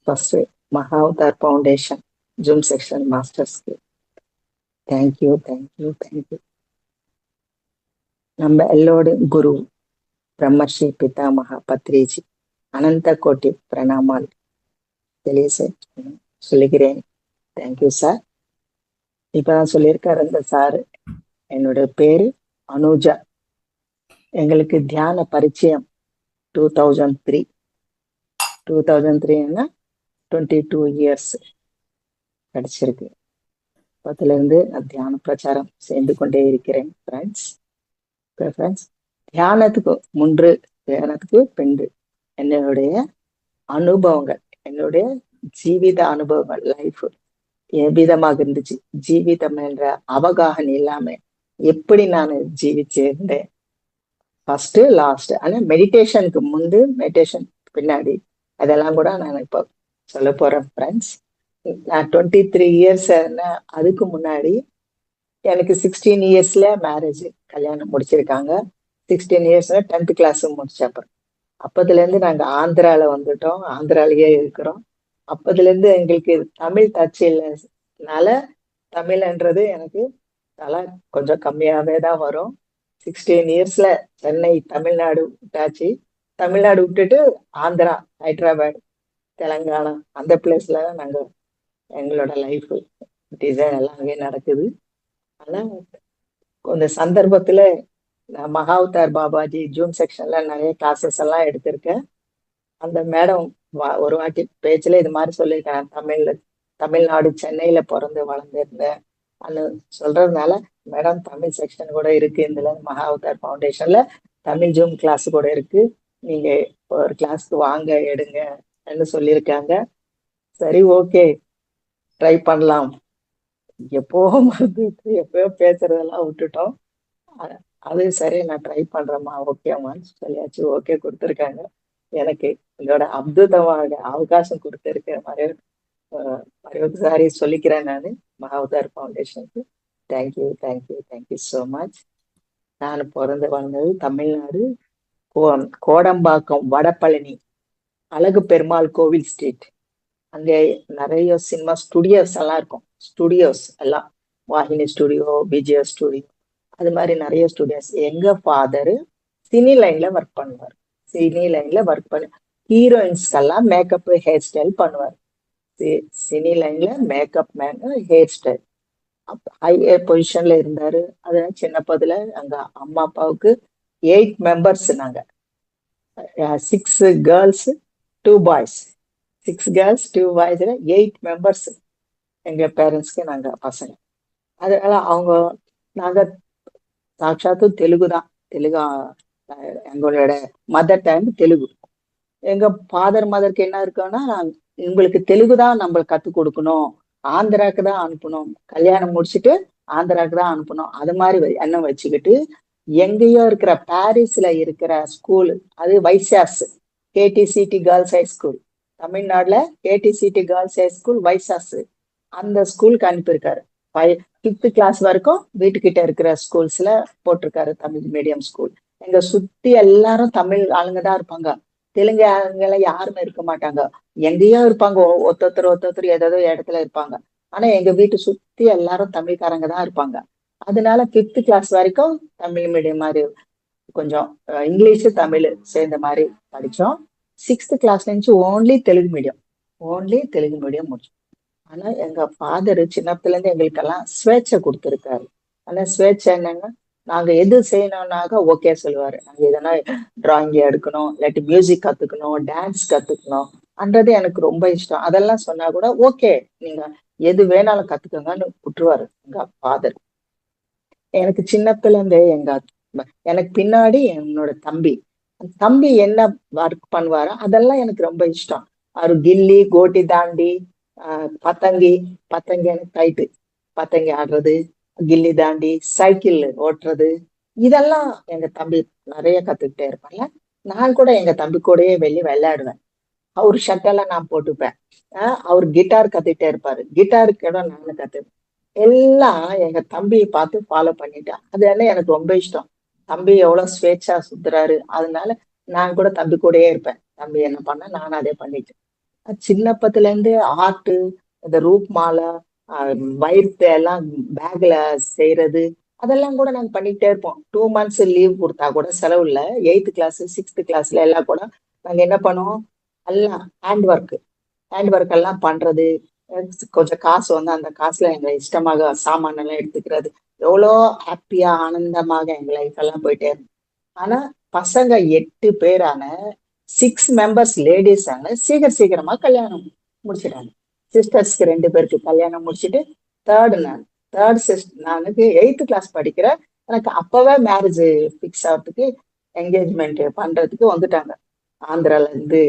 First, Mahavatar Foundation, Zoom section masters. Thank you, thank you, thank you. நம்ம எல்லோட குரு பிரம்மஸ்ரீ பிதாமகா பத்ரிஜி அனந்த கோட்டி பிரணாமால் சொல்லுகிறேன். Thank you sir. இப்பதான் சொல்லியிருக்காரு அந்த சார். என்னோட பேரு அனுஜா. எங்களுக்கு தியான பரிச்சயம் 2003. 2003ன்னா 22 இயர்ஸ் கிடைச்சிருக்கு. அப்பத்துல இருந்து நான் தியான பிரச்சாரம் செய்து கொண்டே இருக்கிறேன் ஃப்ரெண்ட்ஸ். தியானத்துக்கு பின்பு என்னுடைய அனுபவங்கள், என்னுடைய ஜீவித அனுபவங்கள், லைஃப் எவ்விதமாக இருந்துச்சு, ஜீவிதம் என்ற அவகாகம் இல்லாம எப்படி நான் ஜீவிச்சிருந்தேன், ஃபர்ஸ்ட் லாஸ்ட். ஆனா மெடிடேஷனுக்கு முன்பு, மெடிடேஷன் பின்னாடி, அதெல்லாம் கூட நான் இப்போ சொல்ல போறேன் ஃப்ரெண்ட்ஸ். நான் 23 இயர்ஸ், அதுக்கு முன்னாடி எனக்கு 16 இயர்ஸ்ல மேரேஜ், கல்யாணம் முடிச்சிருக்காங்க. 16 இயர்ஸ்ல 10th கிளாஸ் முடிச்சப்ப. அப்பத்துல இருந்து நாங்க ஆந்திரால வந்துட்டோம், ஆந்திராலேயே இருக்கிறோம். அப்பத்துல இருந்து எங்களுக்கு தமிழ் டச் இல்லைனால தமிழ்ன்றது எனக்கு கொஞ்சம் கம்மியாவே தான் வரும். 16 இயர்ஸ்ல சென்னை, தமிழ்நாடு விட்டாச்சு. தமிழ்நாடு விட்டுட்டு ஆந்திரா, ஹைதராபாத், தெலுங்கானா, அந்த பிளேஸ்ல தான் நாங்க எங்களோட லைஃப் டிசைன் எல்லாம் அங்கே நடக்குது. ஆனா கொஞ்சம் சந்தர்ப்பத்துல நான் மகாவதார் பாபாஜி ஜூம் செக்ஷன்ல நிறைய கிளாஸஸ் எல்லாம் எடுத்திருக்கேன். அந்த மேடம் ஒரு வாட்டி பேச்சுல இது மாதிரி சொல்லியிருக்கேன், தமிழ்நாடு சென்னையில பிறந்து வளர்ந்துருந்தேன் அது சொல்றதுனால, மேடம் தமிழ் செக்ஷன் கூட இருக்கு இதுல, மகாவதார் ஃபவுண்டேஷன்ல தமிழ் ஜூம் கிளாஸ் கூட இருக்கு, நீங்க ஒரு கிளாஸ்க்கு வாங்க எடுங்க சொல்லியிருக்காங்க. சரி, ஓகே, ட்ரை பண்ணலாம். எப்போவோ மறந்துட்டு எப்பயோ பேசுறதெல்லாம் விட்டுட்டோம். அது சரி, நான் ட்ரை பண்றேம்மா, ஓகேம்மான்னு சொல்லியாச்சு. ஓகே கொடுத்துருக்காங்க. எனக்கு இதோட அற்புதமாக அவகாசம் கொடுத்துருக்க மறுபடி சொல்லிக்கிறேன் நான் மகாவதார் ஃபவுண்டேஷனுக்கு. Thank you thank you thank you so much. நான் பிறந்து வளர்ந்தது தமிழ்நாடு, கோடம்பாக்கம், வடபழனி, அழகு பெருமாள் கோவில் ஸ்ட்ரீட். அங்கே நிறைய சினிமா ஸ்டுடியோஸ் எல்லாம் இருக்கும். ஸ்டுடியோஸ் எல்லாம் வாகினி ஸ்டுடியோ, விஜய ஸ்டுடியோ, அது மாதிரி நிறைய ஸ்டுடியோஸ். எங்க ஃபாதரு சினி லைன்ல ஒர்க் பண்ணுவார். ஹீரோயின்ஸ்க்கெல்லாம் மேக்கப், ஹேர் ஸ்டைல் பண்ணுவார். சினி லைன்ல makeup man, hair style. High பொசிஷன்ல இருந்தாரு. அது சின்ன பதுல அங்க அம்மா அப்பாவுக்கு 8 மெம்பர்ஸ். நாங்க 6 கேர்ள்ஸ் 2 பாய்ஸ். 6 கேர்ள்ஸ் 2 பாய்ஸ்ல 8 மெம்பர்ஸ் எங்க பேரண்ட்ஸ்க்கு. நாங்க பசங்க. அதனால நாங்க சாட்சாத்து தெலுங்கு தான். எங்களோட மதர் டங் தெலுங்கு. எங்க ஃபாதர் மதருக்கு என்ன இருக்குன்னா, உங்களுக்கு தெலுங்கு தான் நம்ம கத்துக் கொடுக்கணும், ஆந்திராக்கு தான் அனுப்பணும், கல்யாணம் முடிச்சுட்டு ஆந்திராக்கு தான் அனுப்பணும், அது மாதிரி எண்ணம் வச்சுக்கிட்டு எங்கேயோ இருக்கிற பாரிஸ்ல இருக்கிற ஸ்கூல், அது வைசாஸ் கேடிசிடி கேர்ள்ஸ் ஹை ஸ்கூல், தமிழ்நாடுல கேடிசிடி கேர்ள்ஸ் ஹை ஸ்கூல் வைசாஸ், அந்த ஸ்கூலுக்கு அனுப்பியிருக்காரு. 5th கிளாஸ் வரைக்கும் வீட்டுக்கிட்ட இருக்கிற ஸ்கூல்ஸ்ல போட்டிருக்காரு, தமிழ் மீடியம் ஸ்கூல். எங்க சுத்தி எல்லாரும் தமிழ் ஆளுங்க தான் இருப்பாங்க, தெலுங்கு ஆளுங்க யாருமே இருக்க மாட்டாங்க. எங்கேயோ இருப்பாங்க, ஒருத்தர் ஏதோ இடத்துல இருப்பாங்க. ஆனா எங்க வீட்டு சுத்தி எல்லாரும் தமிழ்காரங்க தான் இருப்பாங்க. அதனால 5th கிளாஸ் வரைக்கும் தமிழ் மீடியம் மாதிரி, கொஞ்சம் இங்கிலீஷ் தமிழ் சேர்ந்த மாதிரி படிச்சோம். 6th கிளாஸ்ல இருந்துச்சு ஓன்லி தெலுங்கு மீடியம் முடிச்சோம். ஆனா எங்க ஃபாதர் சின்னத்துல இருந்து எங்களுக்கெல்லாம் ஸ்வேட்சை கொடுத்துருக்காரு. ஆனா ஸ்வேட்சை என்னங்க, நாங்க எது செய்யணும்னாக்க ஓகே சொல்லுவாரு. நாங்க எதனா டிராயிங் எடுக்கணும், இல்லாட்டி மியூசிக் கத்துக்கணும், டான்ஸ் கத்துக்கணும் அன்றது எனக்கு ரொம்ப இஷ்டம். அதெல்லாம் சொன்னா கூட ஓகே, நீங்க எது வேணாலும் கத்துக்கோங்கன்னு விட்டுருவாரு எங்க ஃபாதர். எனக்கு சின்னத்துல இருந்தே எனக்கு பின்னாடி என்னோட தம்பி என்ன ஒர்க் பண்ணுவாரோ அதெல்லாம் எனக்கு ரொம்ப இஷ்டம். அவரு கில்லி, கோட்டி தாண்டி, பத்தங்கி எனக்கு டைட்டு, பத்தங்கி ஆடுறது, கில்லி தாண்டி, சைக்கிள் ஓட்டுறது, இதெல்லாம் எங்க தம்பி நிறைய கத்துக்கிட்டே இருப்பாங்க. நான் கூட எங்க தம்பி கூடயே வெளியே விளையாடுவேன். அவரு ஷர்ட்டெல்லாம் நான் போட்டுப்பேன். அவர் கிட்டார் கத்துக்கிட்டே இருப்பாரு, கிட்டாருக்கு இடம் நானும் கத்துப்பேன். எல்லாம் எங்க தம்பியை பார்த்து ஃபாலோ பண்ணிட்டேன். அது என்ன எனக்கு ரொம்ப இஷ்டம். தம்பி எவ்வளவு ஸ்வேட்சா சுத்துறாரு, அதனால நான் கூட தம்பி கூடயே இருப்பேன். தம்பி என்ன பண்ண நானும் அதே பண்ணிட்டேன். சின்னப்பத்துல இருந்து ஆர்ட், இந்த ரூப் மாலா, வயிற்று எல்லாம் பேக்ல செய்யறது, அதெல்லாம் கூட நாங்க பண்ணிக்கிட்டே இருப்போம். 2 months லீவ் கொடுத்தா கூட செலவு இல்ல. 8th கிளாஸ் 6th கிளாஸ்ல எல்லாம் கூட நாங்க என்ன பண்ணுவோம், எல்லாம் ஹேண்ட் ஒர்க் எல்லாம் பண்றது. கொஞ்சம் காசு வந்து அந்த காசுல எங்க இஷ்டமாக சாமான் எல்லாம் எடுத்துக்கிறது. எவ்வளோ ஹாப்பியா ஆனந்தமாக எங்க லைஃப் எல்லாம் போயிட்டே இருந்துச்சு. ஆனா பசங்க 8 பேரான 6 மெம்பர்ஸ் லேடிஸ் ஆன சீக்கிரமா கல்யாணம் முடிச்சிட்டாங்க. சிஸ்டர்ஸ்க்கு 2 பேருக்கு கல்யாணம் முடிச்சிட்டு, தேர்டு நான் தேர்ட் சிஸ்டர் நானுக்கு 8th கிளாஸ் படிக்கிறேன். எனக்கு அப்பவே மேரேஜ் ஃபிக்ஸ் ஆகிறதுக்கு, என்கேஜ்மெண்ட் பண்றதுக்கு வந்துட்டாங்க. ஆந்திரால இருந்து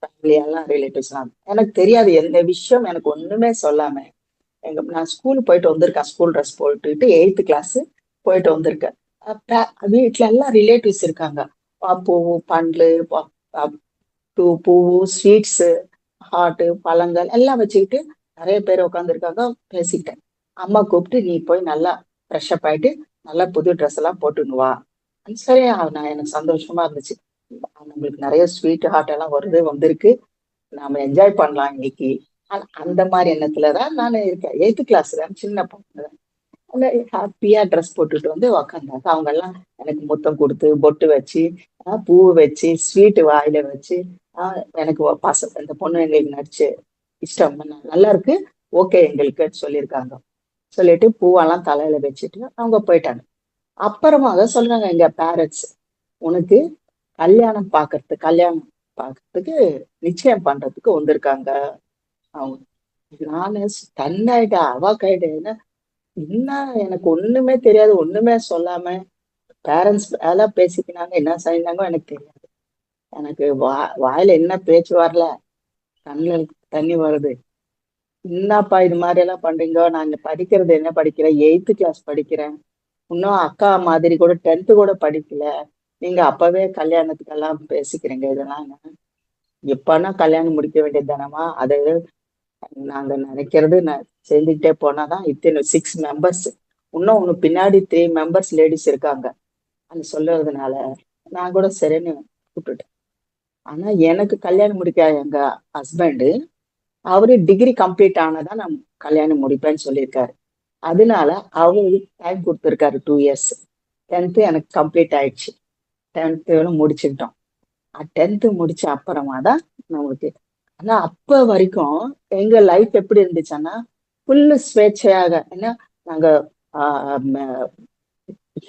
ஃபேமிலி எல்லாம் ரிலேட்டிவ்ஸ்லாம். எனக்கு தெரியாது எந்த விஷயம், எனக்கு ஒண்ணுமே சொல்லாம நான் ஸ்கூல் போயிட்டு வந்திருக்கேன். ஸ்கூல் ட்ரெஸ் போட்டுட்டு 8th கிளாஸ் போயிட்டு வந்திருக்கேன். வீட்டுல எல்லாம் ரிலேட்டிவ்ஸ் இருக்காங்க. பூவு பண்லு, பூவு, ஸ்வீட்ஸ், ஹாட்டு, பழங்கள் எல்லாம் வச்சுக்கிட்டு நிறைய பேர் உட்காந்துருக்காங்க. பேசிக்கிட்டேன். அம்மா கூப்பிட்டு நீ போய் நல்லா ஃப்ரெஷ்அப் ஆயிட்டு நல்லா புது ட்ரெஸ் எல்லாம் போட்டுன்னு வா. சரி, நான் எனக்கு சந்தோஷமா இருந்துச்சு. நம்மளுக்கு நிறைய ஸ்வீட் ஹார்ட் எல்லாம் வந்திருக்கு, நாம என்ஜாய் பண்ணலாம் இன்னைக்கு. அந்த மாதிரி எண்ணத்துலதான் நான் இருக்கேன். 8th கிளாஸ்ல சின்ன பொண்ணு ஹாப்பியா ட்ரெஸ் போட்டுட்டு வந்து உக்காந்தாங்க. அவங்க எல்லாம் எனக்கு முத்தம் கொடுத்து பொட்டு வச்சு, பூ வச்சு, ஸ்வீட் வாயில வச்சு, எனக்கு இந்த பொண்ணு எங்களுக்கு நடிச்சு இஷ்டம், நல்லா இருக்கு, ஓகே எங்களுக்கு சொல்லியிருக்காங்க. சொல்லிட்டு பூவெல்லாம் தலையில வச்சுட்டு அவங்க போயிட்டாங்க. அப்புறமாக சொல்றாங்க எங்க பேரண்ட்ஸ், உனக்கு கல்யாணம் பார்க்கறதுக்கு நிச்சயம் பண்றதுக்கு வந்திருக்காங்க. அவங்க நானு தன்னாயிட்டா அவாக்காயிட்டேன். என்ன, எனக்கு ஒண்ணுமே தெரியாது, ஒண்ணுமே சொல்லாம பேரண்ட்ஸ் எல்லாம் பேசிக்கினாங்க, என்ன செய்யினாங்க எனக்கு தெரியாது. எனக்கு வாயில என்ன பேச்சு வரல, கண்ணுல தண்ணி வருது. என்னப்பா இது மாதிரி எல்லாம் பண்றீங்க, நான் படிக்கிறது என்ன படிக்கிறேன், 8th கிளாஸ் படிக்கிறேன், இன்னும் அக்கா மாதிரி கூட 10th கூட படிக்கல, நீங்க அப்பவே கல்யாணத்துக்கெல்லாம் பேசிக்கிறீங்க, இதெல்லாம் எப்பன்னா கல்யாணம் முடிக்க வேண்டியது தானமா, அது நாங்க நினைக்கிறது செஞ்சுக்கிட்டே போனாதான் இத்தனை 6 மெம்பர்ஸ், இன்னும் ஒண்ணு பின்னாடி 3 மெம்பர்ஸ் லேடிஸ் இருக்காங்க அது சொல்றதுனால நான் கூட சரின்னு கூப்பிட்டுட்டேன். ஆனா எனக்கு கல்யாணம் முடிக்க எங்க ஹஸ்பண்ட், அவரு டிகிரி கம்ப்ளீட் ஆனதான் நான் கல்யாணம் முடிப்பேன்னு சொல்லியிருக்காரு. அதனால அவரு டைம் கொடுத்துருக்காரு 2 இயர்ஸ். 10th எனக்கு கம்ப்ளீட் ஆயிடுச்சு. 10th முடிச்சுக்கிட்டோம். 10th முடிச்ச அப்புறமா தான் நம்மளுக்கு. ஆனா அப்ப வரைக்கும் எங்க லைஃப் எப்படி இருந்துச்சுன்னா ஃபுல்லு ஸ்வேட்சையாக. ஏன்னா நாங்க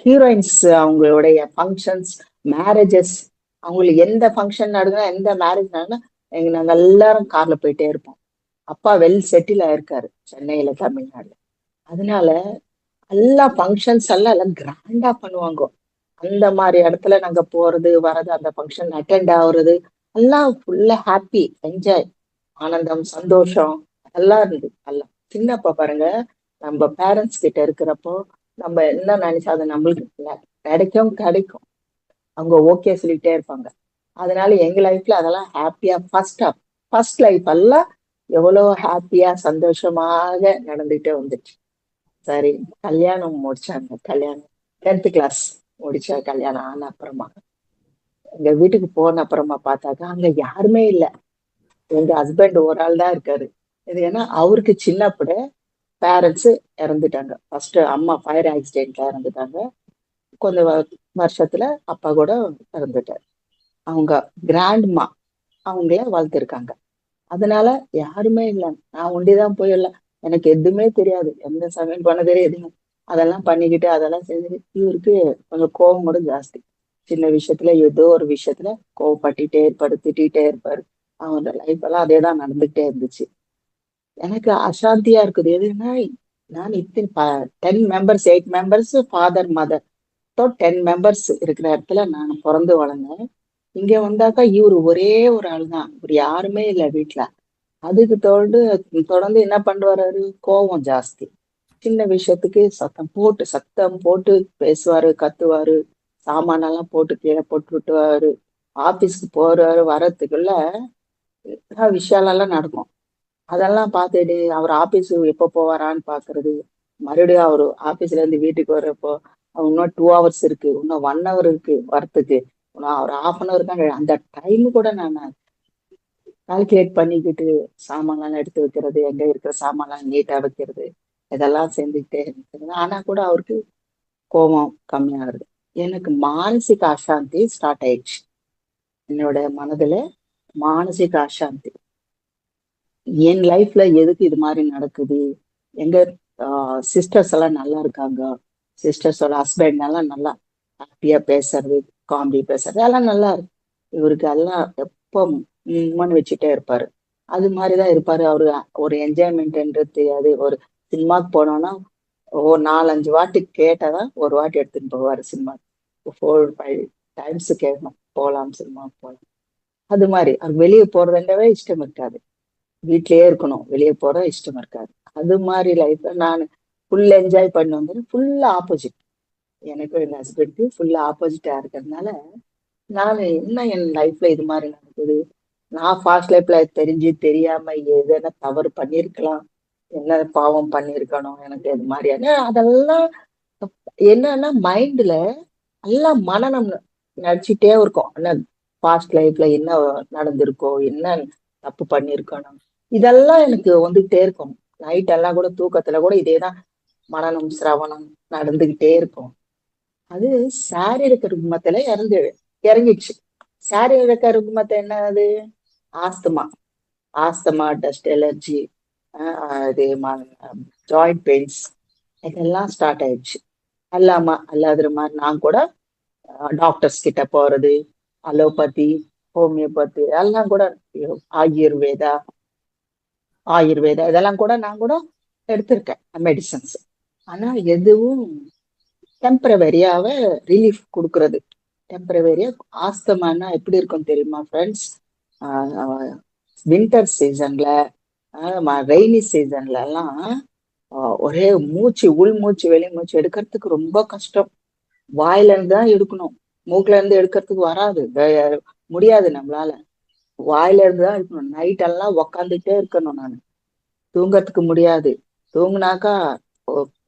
ஹீரோயின்ஸ் அவங்களுடைய ஃபங்க்ஷன்ஸ், மேரேஜஸ், அவங்களுக்கு எந்த ஃபங்க்ஷன் நடக்குதா, எந்த மேரேஜ் நடக்குதா, நாங்க எல்லாரும் கார்ல போயிட்டே இருப்போம். அப்பா வெல் செட்டில் ஆயிருக்காரு சென்னையில, தமிழ்நாடுல. அதனால எல்லா ஃபங்க்ஷன்ஸ் எல்லாம் கிராண்டா பண்ணுவாங்க. அந்த மாதிரி இடத்துல நாங்க போறது வர்றது, அந்த ஃபங்க்ஷன் அட்டெண்ட் ஆகுறது, எல்லாம் ஃபுல்லா ஹாப்பி, என்ஜாய், ஆனந்தம், சந்தோஷம் எல்லாம் இருந்தது. எல்லாம் சின்னப்ப பாருங்க, நம்ம பேரண்ட்ஸ் கிட்ட இருக்கிறப்போ நம்ம என்ன நினைச்சா அது நம்மளுக்கு கிடைக்கும். அவங்க ஓகே சொல்லிட்டே இருப்பாங்க. அதனால எங்க லைஃப்ல அதெல்லாம் ஹாப்பியா ஃபர்ஸ்ட் லைஃப் எல்லாம் எவ்வளவு ஹாப்பியா சந்தோஷமாக நடந்துட்டே வந்துச்சு. சரி, கல்யாணம் முடிச்சாங்க. கல்யாணம் 10th கிளாஸ் முடிச்சா கல்யாணம் ஆன அப்புறமா எங்க வீட்டுக்கு போன அப்புறமா பார்த்தாக்கா அங்க யாருமே இல்லை. எங்க ஹஸ்பண்ட் ஒரு ஆள் தான் இருக்காரு. இது ஏன்னா அவருக்கு சின்னப்பட பேரண்ட்ஸ் இறந்துட்டாங்க. ஃபர்ஸ்ட் அம்மா ஃபயர் ஆக்சிடென்ட்ல இறந்துட்டாங்க. கொஞ்சம் வருஷத்துல அப்பா கூட இறந்துட்டாரு. அவங்க கிராண்ட்மா அவங்கள வளர்த்துருக்காங்க. அதனால யாருமே இல்லை, நான் ஒண்டிதான் போயிடலாம். எனக்கு எதுவுமே தெரியாது, எந்த சமையல் பண்ண தெரியாது. அதெல்லாம் பண்ணிக்கிட்டு அதெல்லாம் செஞ்சு இவருக்கு கொஞ்சம் கோபம் கூட ஜாஸ்தி. சின்ன விஷயத்துல ஏதோ ஒரு விஷயத்துல கோவப்பட்டுட்டே இருப்பாரு, திட்டிகிட்டே இருப்பாரு. அவனோட லைஃப் எல்லாம் அதே தான் நடந்துகிட்டே இருந்துச்சு. எனக்கு அசாந்தியா இருக்குது. எதுன்னா நான் இத்தனை 10 members 8 members father mother, 10 members இருக்கிற இடத்துல நான் பிறந்து வளர்ந்தேன். இங்க வந்தாக்கா இவரு ஒரே ஒரு ஆள் தான், இவர் யாருமே இல்லை வீட்டுல. அதுக்கு தொடர்ந்து என்ன பண்ணு வர்றாரு, கோவம் ஜாஸ்தி. சின்ன விஷயத்துக்கு சத்தம் போட்டு பேசுவாரு, கத்துவாரு, சாமானெல்லாம் போட்டு கீழே போட்டு விட்டுவாரு. ஆபீஸ்க்கு போறாரு, வர்றதுக்குள்ள விஷயம் எல்லாம் நடக்கும். அதெல்லாம் பார்த்துட்டு அவர் ஆபீஸ் எப்போ போவாரான்னு பாக்குறது, மறுபடியும் அவரு ஆபீஸ்ல இருந்து வீட்டுக்கு வர்றப்போ இன்னும் 2 hours இருக்கு, இன்னும் 1 hour இருக்கு வரத்துக்கு, இன்னும் ஒரு 1/2 an hour தான். அந்த டைம் கூட நான் கால்குலேட் பண்ணிக்கிட்டு சாமான்லாம் எடுத்து வைக்கிறது, எங்க இருக்கிற சாமான்லாம் நீட்டா வைக்கிறது, இதெல்லாம் செஞ்சுக்கிட்டே இருக்கிறது. ஆனா கூட அவருக்கு கோபம் கம்மியாகுது. எனக்கு மானசிக அசாந்தி ஸ்டார்ட் ஆயிடுச்சு. என்னோட மனதுல மானசிக அசாந்தி. என் லைஃப்ல எதுக்கு இது மாதிரி நடக்குது? எங்க சிஸ்டர்ஸ் எல்லாம் நல்லா இருக்காங்க, சிஸ்டர்ஸோட ஹஸ்பண்ட் எல்லாம் நல்லா ஹாப்பியா பேசுறது, காமெடி பேசுறது எல்லாம் நல்லா இருக்கு. இவருக்கு எல்லாம் எப்போ உம்முன்னு வச்சுட்டே இருப்பாரு. அது மாதிரிதான் இருப்பாரு அவரு. ஒரு என்ஜாய்மெண்ட்ன்றது தெரியாது. ஒரு சினிமாக்கு போனோம்னா ஒரு 4-5 வாட்டி கேட்டாதான் ஒரு வாட்டி எடுத்துட்டு போவாரு சினிமா. 4-5 டைம்ஸ் கேட்கணும், போலாம் சினிமாக்கு போலாம். அது மாதிரி அவர் வெளியே போறதுன்றவே இஷ்டம் இருக்காது. வீட்லயே இருக்கணும், வெளியே போற இஷ்டம் இருக்காது. அது மாதிரி லைஃப்ல நான் ஃபுல் என்ஜாய் பண்ணி வந்து ஃபுல்லா ஆப்போசிட். எனக்கும் எங்க ஹஸ்பண்டுக்கு ஃபுல்லா ஆப்போசிட்டா இருக்கிறதுனால நான் என்ன என் லைஃப்ல இது மாதிரி நடக்குது? நான் ஃபாஸ்ட் லைஃப்ல தெரிஞ்சு தெரியாம எதனா தவறு பண்ணிருக்கலாம், என்ன பாவம் பண்ணிருக்கணும் எனக்கு இது மாதிரியான அதெல்லாம் என்னன்னா மைண்ட்ல எல்லாம் மனநம் நடிச்சுட்டே இருக்கும். ஆனா பாஸ்ட் லைஃப்ல என்ன நடந்திருக்கோ, என்ன தப்பு பண்ணிருக்கணும், இதெல்லாம் எனக்கு வந்துகிட்டே இருக்கும். நைட் எல்லாம் கூட தூக்கத்துல கூட இதேதான் மனநம் சிரவணம் நடந்துகிட்டே இருக்கும். அது சாரீரக ருக்மத்துல இறங்கிடுச்சு. சாரீரக ருக்மத்தை என்னது? ஆஸ்துமா. ஆஸ்துமா, டஸ்ட் எலர்ஜி, இது ஜாயிண்ட் பெயின்ஸ், இதெல்லாம் ஸ்டார்ட் ஆயிடுச்சு. அல்லாத மாதிரி நான் கூட டாக்டர்ஸ் கிட்ட போறது, அலோபதி, ஹோமியோபதி எல்லாம் கூட, ஆயுர்வேதா ஆயுர்வேதா இதெல்லாம் கூட நான் கூட எடுத்திருக்கேன் மெடிசன்ஸ். ஆனா எதுவும் டெம்பரவரியாவ ரிலீஃப் கொடுக்கறது. டெம்பரவரியா. ஆஸ்துமானா எப்படி இருக்கும் தெரியுமா ஃப்ரெண்ட்ஸ்? வின்டர் சீசன்ல, ரெய்னி சீசன்ல எல்லாம் ஒரே மூச்சு, உள் மூச்சு வெளி மூச்சு எடுக்கிறதுக்கு ரொம்ப கஷ்டம். வாயில இருந்து தான் எடுக்கணும், மூக்குல இருந்து எடுக்கிறதுக்கு வராது, முடியாது நம்மளால. வாயில இருந்து தான் எடுக்கணும். நைட் எல்லாம் உக்காந்துட்டே இருக்கணும் நான். தூங்கறதுக்கு முடியாது. தூங்குனாக்கா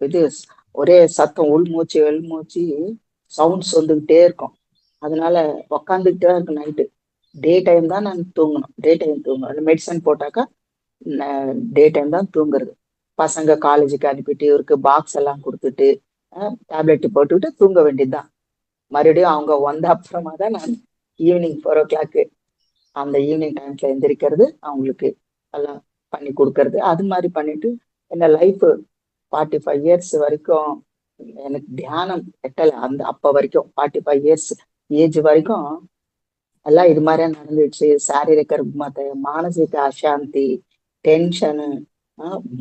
இது ஒரே சத்தம், உள் மூச்சு வெளி மூச்சு சவுண்ட்ஸ் வந்துகிட்டே இருக்கும். அதனால உக்காந்துக்கிட்டே தான் இருக்கும் நைட்டு. டே டைம் தான் நான் தூங்கணும், டே டைம் தூங்கணும். மெடிசன் போட்டாக்கா டே டைம் தான் தூங்குறது. பசங்க காலேஜுக்கு அனுப்பிட்டு இவருக்கு பாக்ஸ் எல்லாம் கொடுத்துட்டு டேப்லெட் போட்டுக்கிட்டு தூங்க வேண்டியதுதான். மறுபடியும் அவங்க வந்த அப்புறமா தான் நான் ஈவினிங் 4 o'clock அந்த ஈவினிங் டைம்ஸ்ல எந்திரிக்கிறது, அவங்களுக்கு எல்லாம் பண்ணி கொடுக்கறது. அது மாதிரி பண்ணிட்டு என்ன லைஃப் 45 years வரைக்கும் எனக்கு தியானம் எட்டல. அந்த அப்ப வரைக்கும் 45 years ஏஜ் வரைக்கும் எல்லாம் இது மாதிரியா நடந்துச்சு. சாரீரக ருக்மத்தை, மானசிக அசாந்தி, டென்ஷனு,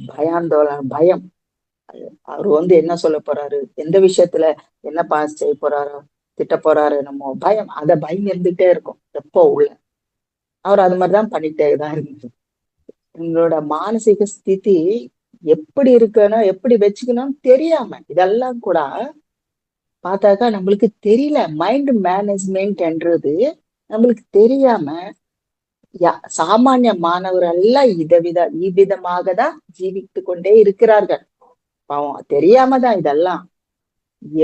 பயாந்தோலனம், பயம். அவர் என்ன சொல்ல போறாரு, எந்த விஷயத்துல என்ன பாஸ் செய்ய போறாரோ, திட்ட போறாரு என்னமோ பயம். அந்த பயம் இருந்துகிட்டே இருக்கும் எப்போ உள்ள. அவர் அது மாதிரிதான் பண்ணிட்டே தான் இருந்தது. உங்களோட மானசீக ஸ்திதி எப்படி இருக்கணும், எப்படி வச்சுக்கணும் தெரியாம இதெல்லாம் கூட பார்த்தாக்கா நம்மளுக்கு தெரியல. மைண்ட் மேனேஜ்மெண்ட்ன்றது நம்மளுக்கு தெரியாம சாமானிய மாணவர்கள் எல்லாம் இவ்விதமாக தான் ஜீவித்து கொண்டே இருக்கிறார்கள். பாவம் தெரியாம தான் இதெல்லாம்.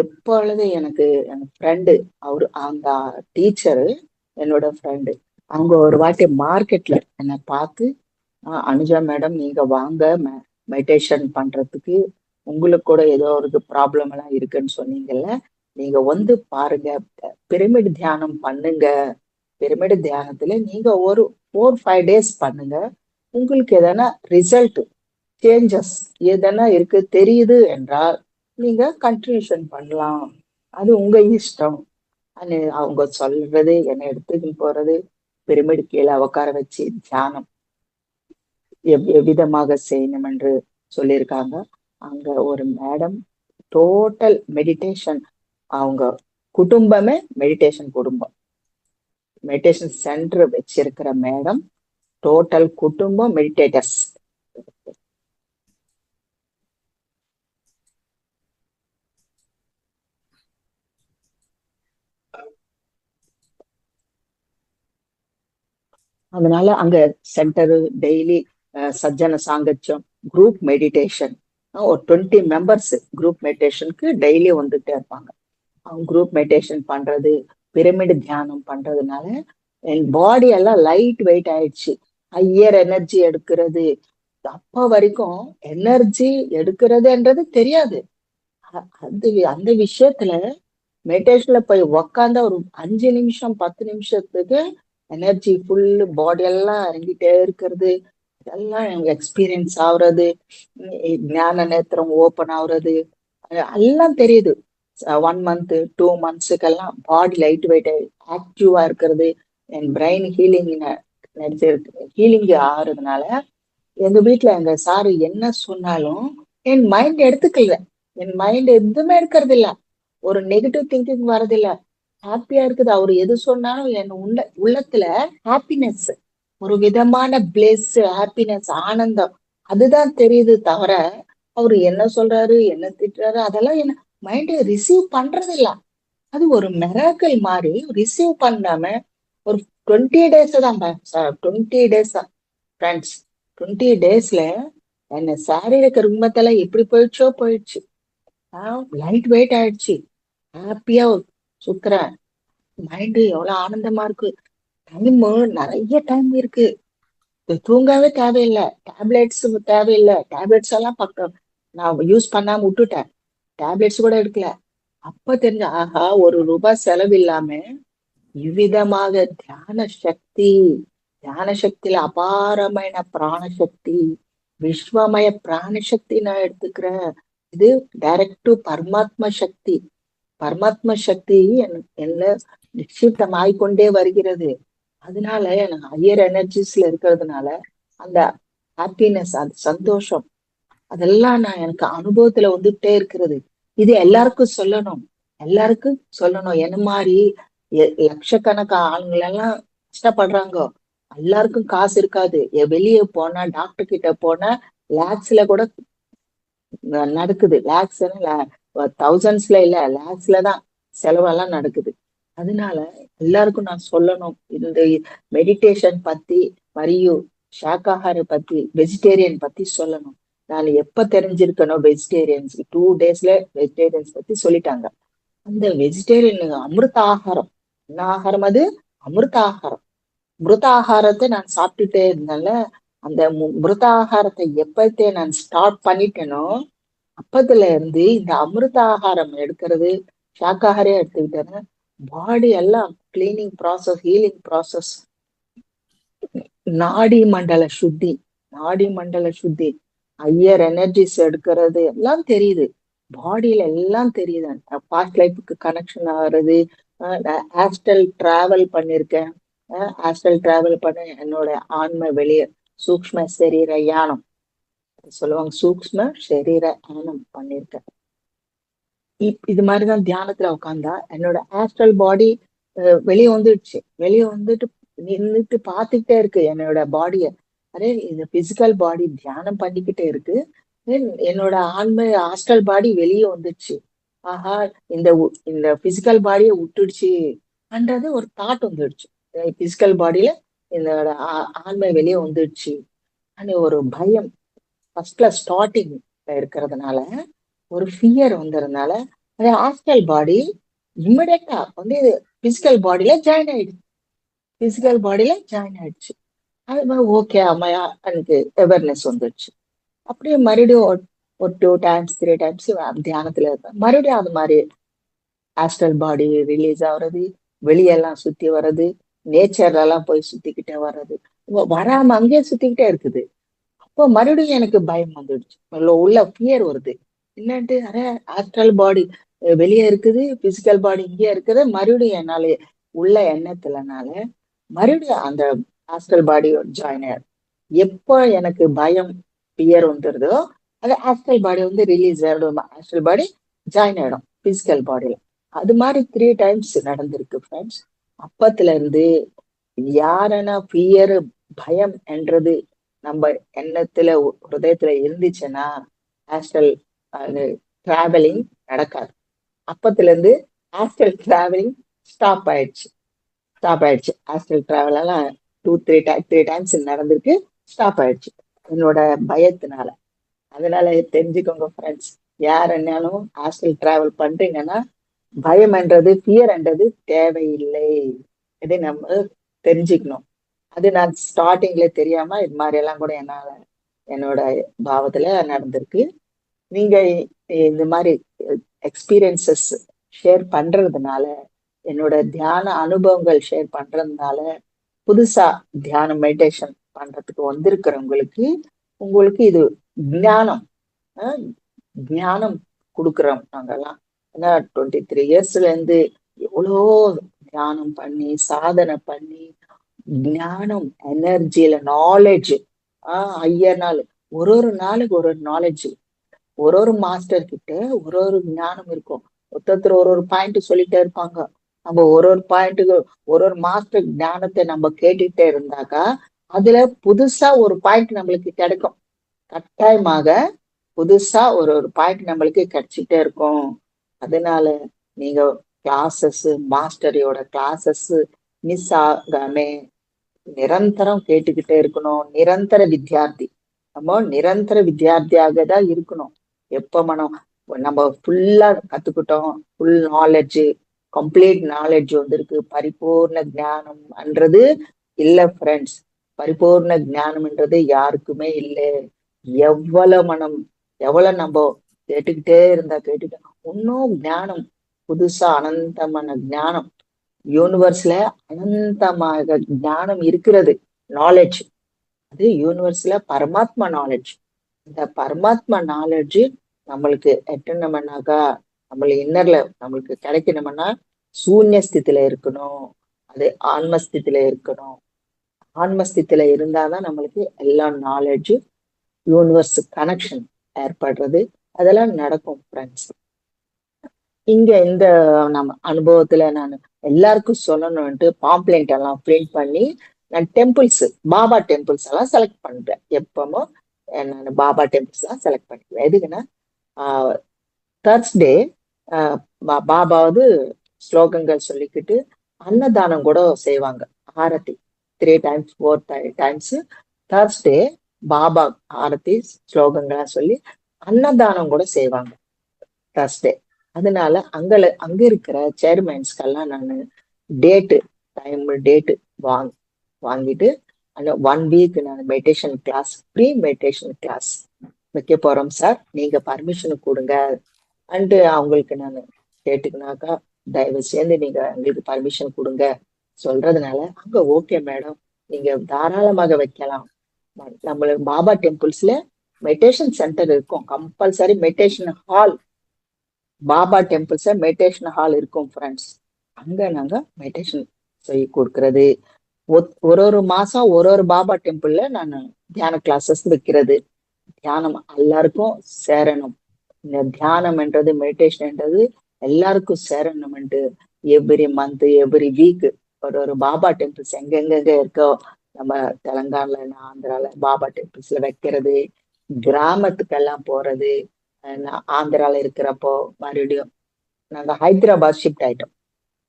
எப்பொழுது எனக்கு என் ஃப்ரெண்டு, அவரு அந்த டீச்சரு என்னோட ஃப்ரெண்டு, அவங்க ஒரு வாட்டி மார்க்கெட்ல என்னை பார்த்து, அனுஜா மேடம் நீங்க வாங்க மெடிடேஷன் பண்றதுக்கு, உங்களுக்கு கூட ஏதோ ஒரு ப்ராப்ளம் எல்லாம் இருக்குன்னு சொன்னீங்கல்ல, நீங்க பாருங்க, பிரமிட் தியானம் பண்ணுங்க. பிரமிட் தியானத்துல நீங்க ஒரு 4-5 days பண்ணுங்க. உங்களுக்கு எதனா ரிசல்ட் சேஞ்சஸ் எதனா இருக்கு தெரியுது என்றால் நீங்க கண்டினியூஷன் பண்ணலாம், அது உங்க இஷ்டம். அவங்க சொல்றது என்ன எடுத்துக்கிட்டு போறது, பிரமிடு கீழே உட்கார வச்சு தியானம் எவ்விதமாக செய்யணும் என்று சொல்லியிருக்காங்க. அங்க ஒரு மேடம் டோட்டல் மெடிடேஷன், அவங்க குடும்பமே மெடிடேஷன் குடும்பம், மெடிடேஷன் சென்டர் வச்சிருக்கிற மேடம், டோட்டல் குடும்பம் மெடிடேட்டர்ஸ். அதனால அங்க சென்டரு டெய்லி சஜ்ஜன சாங்கச்சம், குரூப் மெடிடேஷன், ஒரு 20 மெம்பர்ஸ் குரூப் மெடிடேஷனுக்கு டெய்லி வந்துட்டே இருப்பாங்க. அவங்க குரூப் மெடிடேஷன் பண்றது, பிரமிடு தியானம் பண்றதுனால என் பாடி எல்லாம் லைட் வெயிட் ஆயிடுச்சு. ஹையர் எனர்ஜி எடுக்கிறது. அப்ப வரைக்கும் எனர்ஜி எடுக்கிறதுன்றது தெரியாது. அது அந்த விஷயத்துல மெடிடேஷன்ல போய் உக்காந்தா ஒரு 5 நிமிஷம் 10 நிமிஷத்துக்கு எனர்ஜி ஃபுல்லு பாடி எல்லாம் இறங்கிட்டே இருக்கிறது. இதெல்லாம் எனக்கு எக்ஸ்பீரியன்ஸ் ஆகுறது, ஞான நேத்திரம் ஓப்பன் ஆகுறது, எல்லாம் தெரியுது. 1 மந்த் 2 மந்த்ஸுக்கெல்லாம் பாடி லைட் வெயிட் ஆக்டிவா இருக்கிறது. என் பிரெயின் ஹீலிங் ஆகுறதுனால எங்க வீட்ல எங்க சாரு என்ன சொன்னாலும் என் மைண்ட் எடுத்துக்கல. என் மைண்ட் எதுவுமே எடுக்கிறது இல்ல. ஒரு நெகட்டிவ் திங்கிங் வர்றதில்ல. ஹாப்பியா இருக்குது. அவர் எது சொன்னாலும் என் உள்ளத்துல ஹாப்பினஸ், ஒரு விதமான பிளேஸ், ஹாப்பினஸ், ஆனந்தம், அதுதான் தெரியுது தவிர அவரு என்ன சொல்றாரு என்ன திட்டுறாரு அதெல்லாம் என்ன மைண்ட் ரிசீவ் பண்றது இல்ல. அது ஒரு மிராக்கிள் மாதிரி ரிசீவ் பண்ணாம ஒரு 20 டேஸ் தான் 20 டேஸ் தான் ஃப்ரெண்ட்ஸ். 20 டேஸ்ல என்ன சாரீரக ருக்மத்தெல்லாம் எப்படி போயிடுச்சோ போயிடுச்சு. லைட் வெயிட் ஆயிடுச்சு. ஹாப்பியா சுத்துறேன். மைண்டு எவ்வளவு ஆனந்தமா இருக்கு. டைம் நிறைய டைம் இருக்கு. தூங்கவே தேவையில்லை. டேப்லெட்ஸ் தேவையில்லை. டேப்லெட்ஸ் எல்லாம் பக்கம் நான் யூஸ் பண்ணாம விட்டுட்டேன். டேப்லெட்ஸ் கூட எடுக்கல. அப்ப தெரிஞ்ச ஆஹா, ₹1 செலவு இல்லாம இவ்விதமாக தியான சக்தியில அபாரమైన பிராணசக்தி, விஸ்வமய பிராணசக்தி நான் எடுத்துக்கிறேன். இது டைரக்ட் டு பரமாத்ம சக்தி. பரமாத்ம சக்தி என்ன நிச்சயித்தம் ஆய்கொண்டே வருகிறது. அதனால எனக்கு ஹையர் எனர்ஜிஸ்ல இருக்கிறதுனால அந்த ஹாப்பினஸ், அந்த சந்தோஷம், அதெல்லாம் நான் எனக்கு அனுபவத்துல வந்துட்டே இருக்கிறது. இது எல்லாருக்கும் சொல்லணும். எல்லாருக்கும் சொல்லணும். என்ன மாதிரி லட்சக்கணக்கா ஆளுங்களெல்லாம் கஷ்டப்படுறாங்க. எல்லாருக்கும் காசு இருக்காது. வெளியே போனா டாக்டர் கிட்ட போனா லேக்ஸ்ல கூட நடக்குது. லேக்ஸ் தௌசண்ட்ஸ்ல இல்ல, லேக்ஸ்ல தான் செலவெல்லாம் நடக்குது. அதனால எல்லாருக்கும் நான் சொல்லணும் இந்த மெடிடேஷன் பத்தி, மரியு சாக்காஹார பத்தி, வெஜிடேரியன் பத்தி சொல்லணும். நான் எப்ப தெரிஞ்சிருக்கணும் வெஜிடேரியன்ஸ் 2 டேஸ்ல வெஜிடேரியன்ஸ் பத்தி சொல்லிட்டாங்க. அந்த வெஜிடேரியன் அமிர்த ஆகாரம். என்ன ஆகாரம் அது? அமிர்த ஆகாரம். மிருத ஆகாரத்தை நான் சாப்பிட்டுட்டே இருந்தேன்ல, அந்த மிருத ஆகாரத்தை எப்பத்தே நான் ஸ்டார்ட் பண்ணிட்டேனோ அப்பத்துல இருந்து இந்த அமிர்த ஆகாரம் எடுக்கிறது, சாக்காகாரியா எடுத்துக்கிட்டேன்னா பாடி எல்லாம் கிளீனிங் ப்ராசஸ், ஹீலிங் ப்ராசஸ், நாடி மண்டல சுத்தி, நாடி மண்டல சுத்தி, ஹையர் எனர்ஜிஸ் எடுக்கிறது எல்லாம் தெரியுது. பாடியில எல்லாம் தெரியுது. பாஸ்ட் லைஃபுக்கு கனெக்ஷன் ஆகுறது. ஆஸ்ட்ரல் டிராவல் பண்ணிருக்கேன். ஆஸ்ட்ரல் டிராவல் பண்ண என்னோட ஆன்ம வெளியே சூக்ஷ்ம சரீர யானம் சொல்லுவாங்க. சூக்ஷ்ம சரீர யானம் பண்ணிருக்கேன். இது மாதிரிதான் தியானத்துல உட்காந்தா என்னோட ஆஸ்ட்ரல் பாடி வெளியே வந்துடுச்சு. வெளியே வந்துட்டு நின்றுட்டு பாத்துக்கிட்டே இருக்கு என்னோட பாடிய. அரே இந்த பிசிக்கல் பாடி தியானம் பண்ணிக்கிட்டே இருக்கு, என்னோட ஆன்ம ஆஸ்ட்ரல் பாடி வெளியே வந்துடுச்சு. ஆஹா, இந்த இந்த பிசிக்கல் பாடியை விட்டுடுச்சு அன்றது ஒரு தாட் வந்துடுச்சு. பிசிக்கல் பாடியில என்னோட ஆன்மை வெளியே வந்துடுச்சு ஒரு பயம் ஃபர்ஸ்ட்ல ஸ்டார்டிங் இருக்கிறதுனால, ஒரு ஃபியர் வந்ததுனால அது ஆஸ்ட்ரல் பாடி இம்மிடியட்டா வந்து பிசிக்கல் பாடியில ஜாயின் ஆயிடுச்சு. பிசிக்கல் பாடியில ஜாயின் ஆயிடுச்சு. அது மாதிரி ஓகே அம்மையா எனக்கு அவேர்னஸ் வந்துடுச்சு. அப்படியே மறுபடியும் ஒரு 2 டைம்ஸ் 3 டைம்ஸ் தியானத்துல இருப்பேன். மறுபடியும் அது மாதிரி ஆஸ்ட்ரல் பாடி ரிலீஸ் ஆகுறது, வெளியெல்லாம் சுத்தி வர்றது, நேச்சர்ல எல்லாம் போய் சுத்திக்கிட்டே வர்றது, வராம அங்கேயே சுத்திக்கிட்டே இருக்குது. அப்போ மறுபடியும் எனக்கு பயம் வந்துடுச்சு. உள்ள ஃபியர் வருது. என்னன்ட்டு அரே ஆஸ்ட்ரல் பாடி வெளியே இருக்குது, பிசிக்கல் பாடி இங்கே இருக்குது. மறுபடியும் என்னால உள்ள எண்ணத்துலனால மறுபடியும் அந்த ஆஸ்ட்ரல் பாடி ஜாயின் ஆயிடும். எப்போ எனக்கு பயம் ஃபியர் வந்துடுதோ அது ஆஸ்ட்ரல் பாடி வந்து ரிலீஸ் ஆயிடும். ஆஸ்ட்ரல் பாடி ஜாயின் ஆயிடும் பிசிக்கல் பாடியில. அது மாதிரி 3 டைம்ஸ் நடந்திருக்கு ஃப்ரெண்ட்ஸ். அப்பத்துல இருந்து யாரனா ஃபியர், பயம் என்றது நம்ம எண்ணத்துல ஹிருதயத்துல இருந்துச்சுன்னா ஆஸ்ட்ரல் டிராவலிங் நடக்காது. அப்பத்துல இருந்து ஆஸ்ட்ரல் டிராவலிங் ஸ்டாப் ஆயிடுச்சு. ஆஸ்ட்ரல் டிராவல் எல்லாம் 2 3 டைம்ஸ் நடந்திருக்கு, ஸ்டாப் ஆயிடுச்சு என்னோட பயத்தினால. அதனால தெரிஞ்சுக்கோங்க ஃப்ரெண்ட்ஸ், யார் என்னாலும் ஆஸ்ட்ரல் டிராவல் பண்றீங்கன்னா பயம் என்றது, ஃபியர் என்றது தேவையில்லை. இதை நம்ம தெரிஞ்சுக்கணும். அது நான் ஸ்டார்டிங்ல தெரியாம இது மாதிரி எல்லாம் கூட என்னோட பாவத்துல நடந்திருக்கு. நீங்க இந்த மாதிரி எக்ஸ்பீரியன்சஸ் ஷேர் பண்றதுனால, என்னோட தியான அனுபவங்கள் ஷேர் பண்றதுனால, புதுசா தியானம் மெடிடேஷன் பண்றதுக்கு வந்திருக்கிறவங்களுக்கு உங்களுக்கு இது ஞானம், அஹ், ஞானம் கொடுக்குறோம் நாங்கெல்லாம். ஏன்னா 23 இயர்ஸ்ல இருந்து எவ்வளோ தியானம் பண்ணி சாதனை பண்ணி ஞானம் எனர்ஜியில நாலேஜ் ஐயர் நாள் ஒரு ஒரு நாளுக்கு ஒரு ஒரு நாலேஜ், ஒரு ஒரு மாஸ்டர் கிட்ட ஒரு ஒரு ஞானம் இருக்கும். ஒருத்தர் ஒரு ஒரு பாயிண்ட் சொல்லிட்டே இருப்பாங்க. நம்ம ஒரு ஒரு பாயிண்ட்டுக்கு ஒரு ஒரு மாஸ்டர் ஞானத்தை நம்ம கேட்டுட்டே இருந்தாக்கா அதுல புதுசா ஒரு பாயிண்ட் நம்மளுக்கு கிடைக்கும். கட்டாயமாக புதுசா ஒரு ஒரு பாயிண்ட் நம்மளுக்கு கிடைச்சிட்டே இருக்கும். அதனால நீங்க கிளாஸஸ், மாஸ்டரியோட கிளாஸஸ் மிஸ் ஆகாம நிரந்தரம் கேட்டுக்கிட்டே இருக்கணும். நிரந்தர வித்தியார்த்தி, நம்ம நிரந்தர வித்தியார்த்தியாக தான் இருக்கணும். எப்ப நம்ம ஃபுல்லா கத்துக்கிட்டோம், ஃபுல் நாலேஜ், கம்ப்ளீட் நாலேஜ் வந்திருக்கு, பரிபூர்ண ஞானம்ன்றது இல்ல ஃப்ரெண்ட்ஸ். பரிபூர்ண ஞானம்ன்றது யாருக்குமே இல்லை. எவ்வளவு எவ்வளவு நம்ம கேட்டுக்கிட்டே இருந்தா கேட்டுக்கிட்டே இன்னும் ஞானம், புதுசா அனந்தமான ஞானம் யூனிவர்ஸ்ல அனந்தமாக ஞானம் இருக்கிறது. நாலேஜ் அது யூனிவர்ஸ்ல பரமாத்மா நாலேஜ். இந்த பரமாத்மா நாலேஜ் நம்மளுக்கு எட்டணும்னாக்கா நம்மள இன்னர்ல நம்மளுக்கு கிடைக்கணும்னா சூன்யஸ்தித்தில இருக்கணும். அது ஆன்மஸ்தித்தில இருக்கணும். ஆன்மஸ்தித்தில இருந்தாதான் நம்மளுக்கு எல்லா நாலேஜ் யூனிவர்ஸ் கனெக்ஷன் ஏற்படுறது அதெல்லாம் நடக்கும் ஃப்ரெண்ட்ஸ். இங்க இந்த நம்ம அனுபவத்துல நான் எல்லாருக்கும் சொல்லணும்ட்டு பாம்ப்ளெண்ட் எல்லாம் பிரிண்ட் பண்ணி நான் டெம்பிள்ஸ், பாபா டெம்பிள்ஸ் எல்லாம் செலக்ட் பண்றேன். எப்பவும் நான் பாபா டெம்பிள்ஸ் எல்லாம் செலக்ட் பண்ணிக்குவேன். எதுக்குன்னா தேர்ஸ்டே பாபாவது ஸ்லோகங்கள் சொல்லிக்கிட்டு அன்னதானம் கூட செய்வாங்க. ஆரத்தி 3 times 4 times தேர்ஸ்டே பாபா ஆரத்தி ஸ்லோகங்களா சொல்லி அன்னதானம் கூட செய்வாங்க தேர்ஸ்டே. அதனால அங்க இருக்கிற சேர்மன்ஸ்கெல்லாம் நான் டேட்டு டேட்டு வாங்கிட்டு அந்த 1 வீக் நான் meditation class, free meditation class வைக்க போறோம் சார், நீங்க பர்மிஷன் கொடுங்க அண்டு அவங்களுக்கு நான் கேட்டுக்கினாக்கா தயவு சேர்ந்து நீங்க எங்களுக்கு பர்மிஷன் கொடுங்க சொல்றதுனால அங்க ஓகே மேடம், நீங்க தாராளமாக வைக்கலாம். நம்மளுக்கு பாபா டெம்பிள்ஸ்ல மெடிடேஷன் சென்டர் இருக்கும், கம்பல்சரி மெடிடேஷன் ஹால். பாபா டெம்பிள்ஸ்ல மெடிடேஷன் ஹால் இருக்கும் ஃப்ரெண்ட்ஸ். அங்க நாங்க மெடிடேஷன் செய்ய கொடுக்கறது. ஒரு ஒரு மாசம் ஒரு ஒரு பாபா டெம்பிள்ல நான் தியான கிளாஸஸ் வைக்கிறது. தியானம் எல்லாருக்கும் சேரணும். இந்த தியானம்ன்றது மெடிடேஷன்ன்றது எல்லாருக்கும் சேரணும்ன்ட்டு எவ்ரி மந்த் எவ்ரி வீக் ஒரு ஒரு பாபா டெம்பிள்ஸ் எங்கெங்க இருக்கோ நம்ம தெலங்கானால ஆந்திரால பாபா டெம்பிள்ஸ்ல வைக்கிறது, கிராமத்துக்கெல்லாம் போறது. ஆந்திரால இருக்கிறப்போ மறுபடியும் நாங்க ஹைதராபாத் ஷிஃப்ட் ஆயிட்டோம்.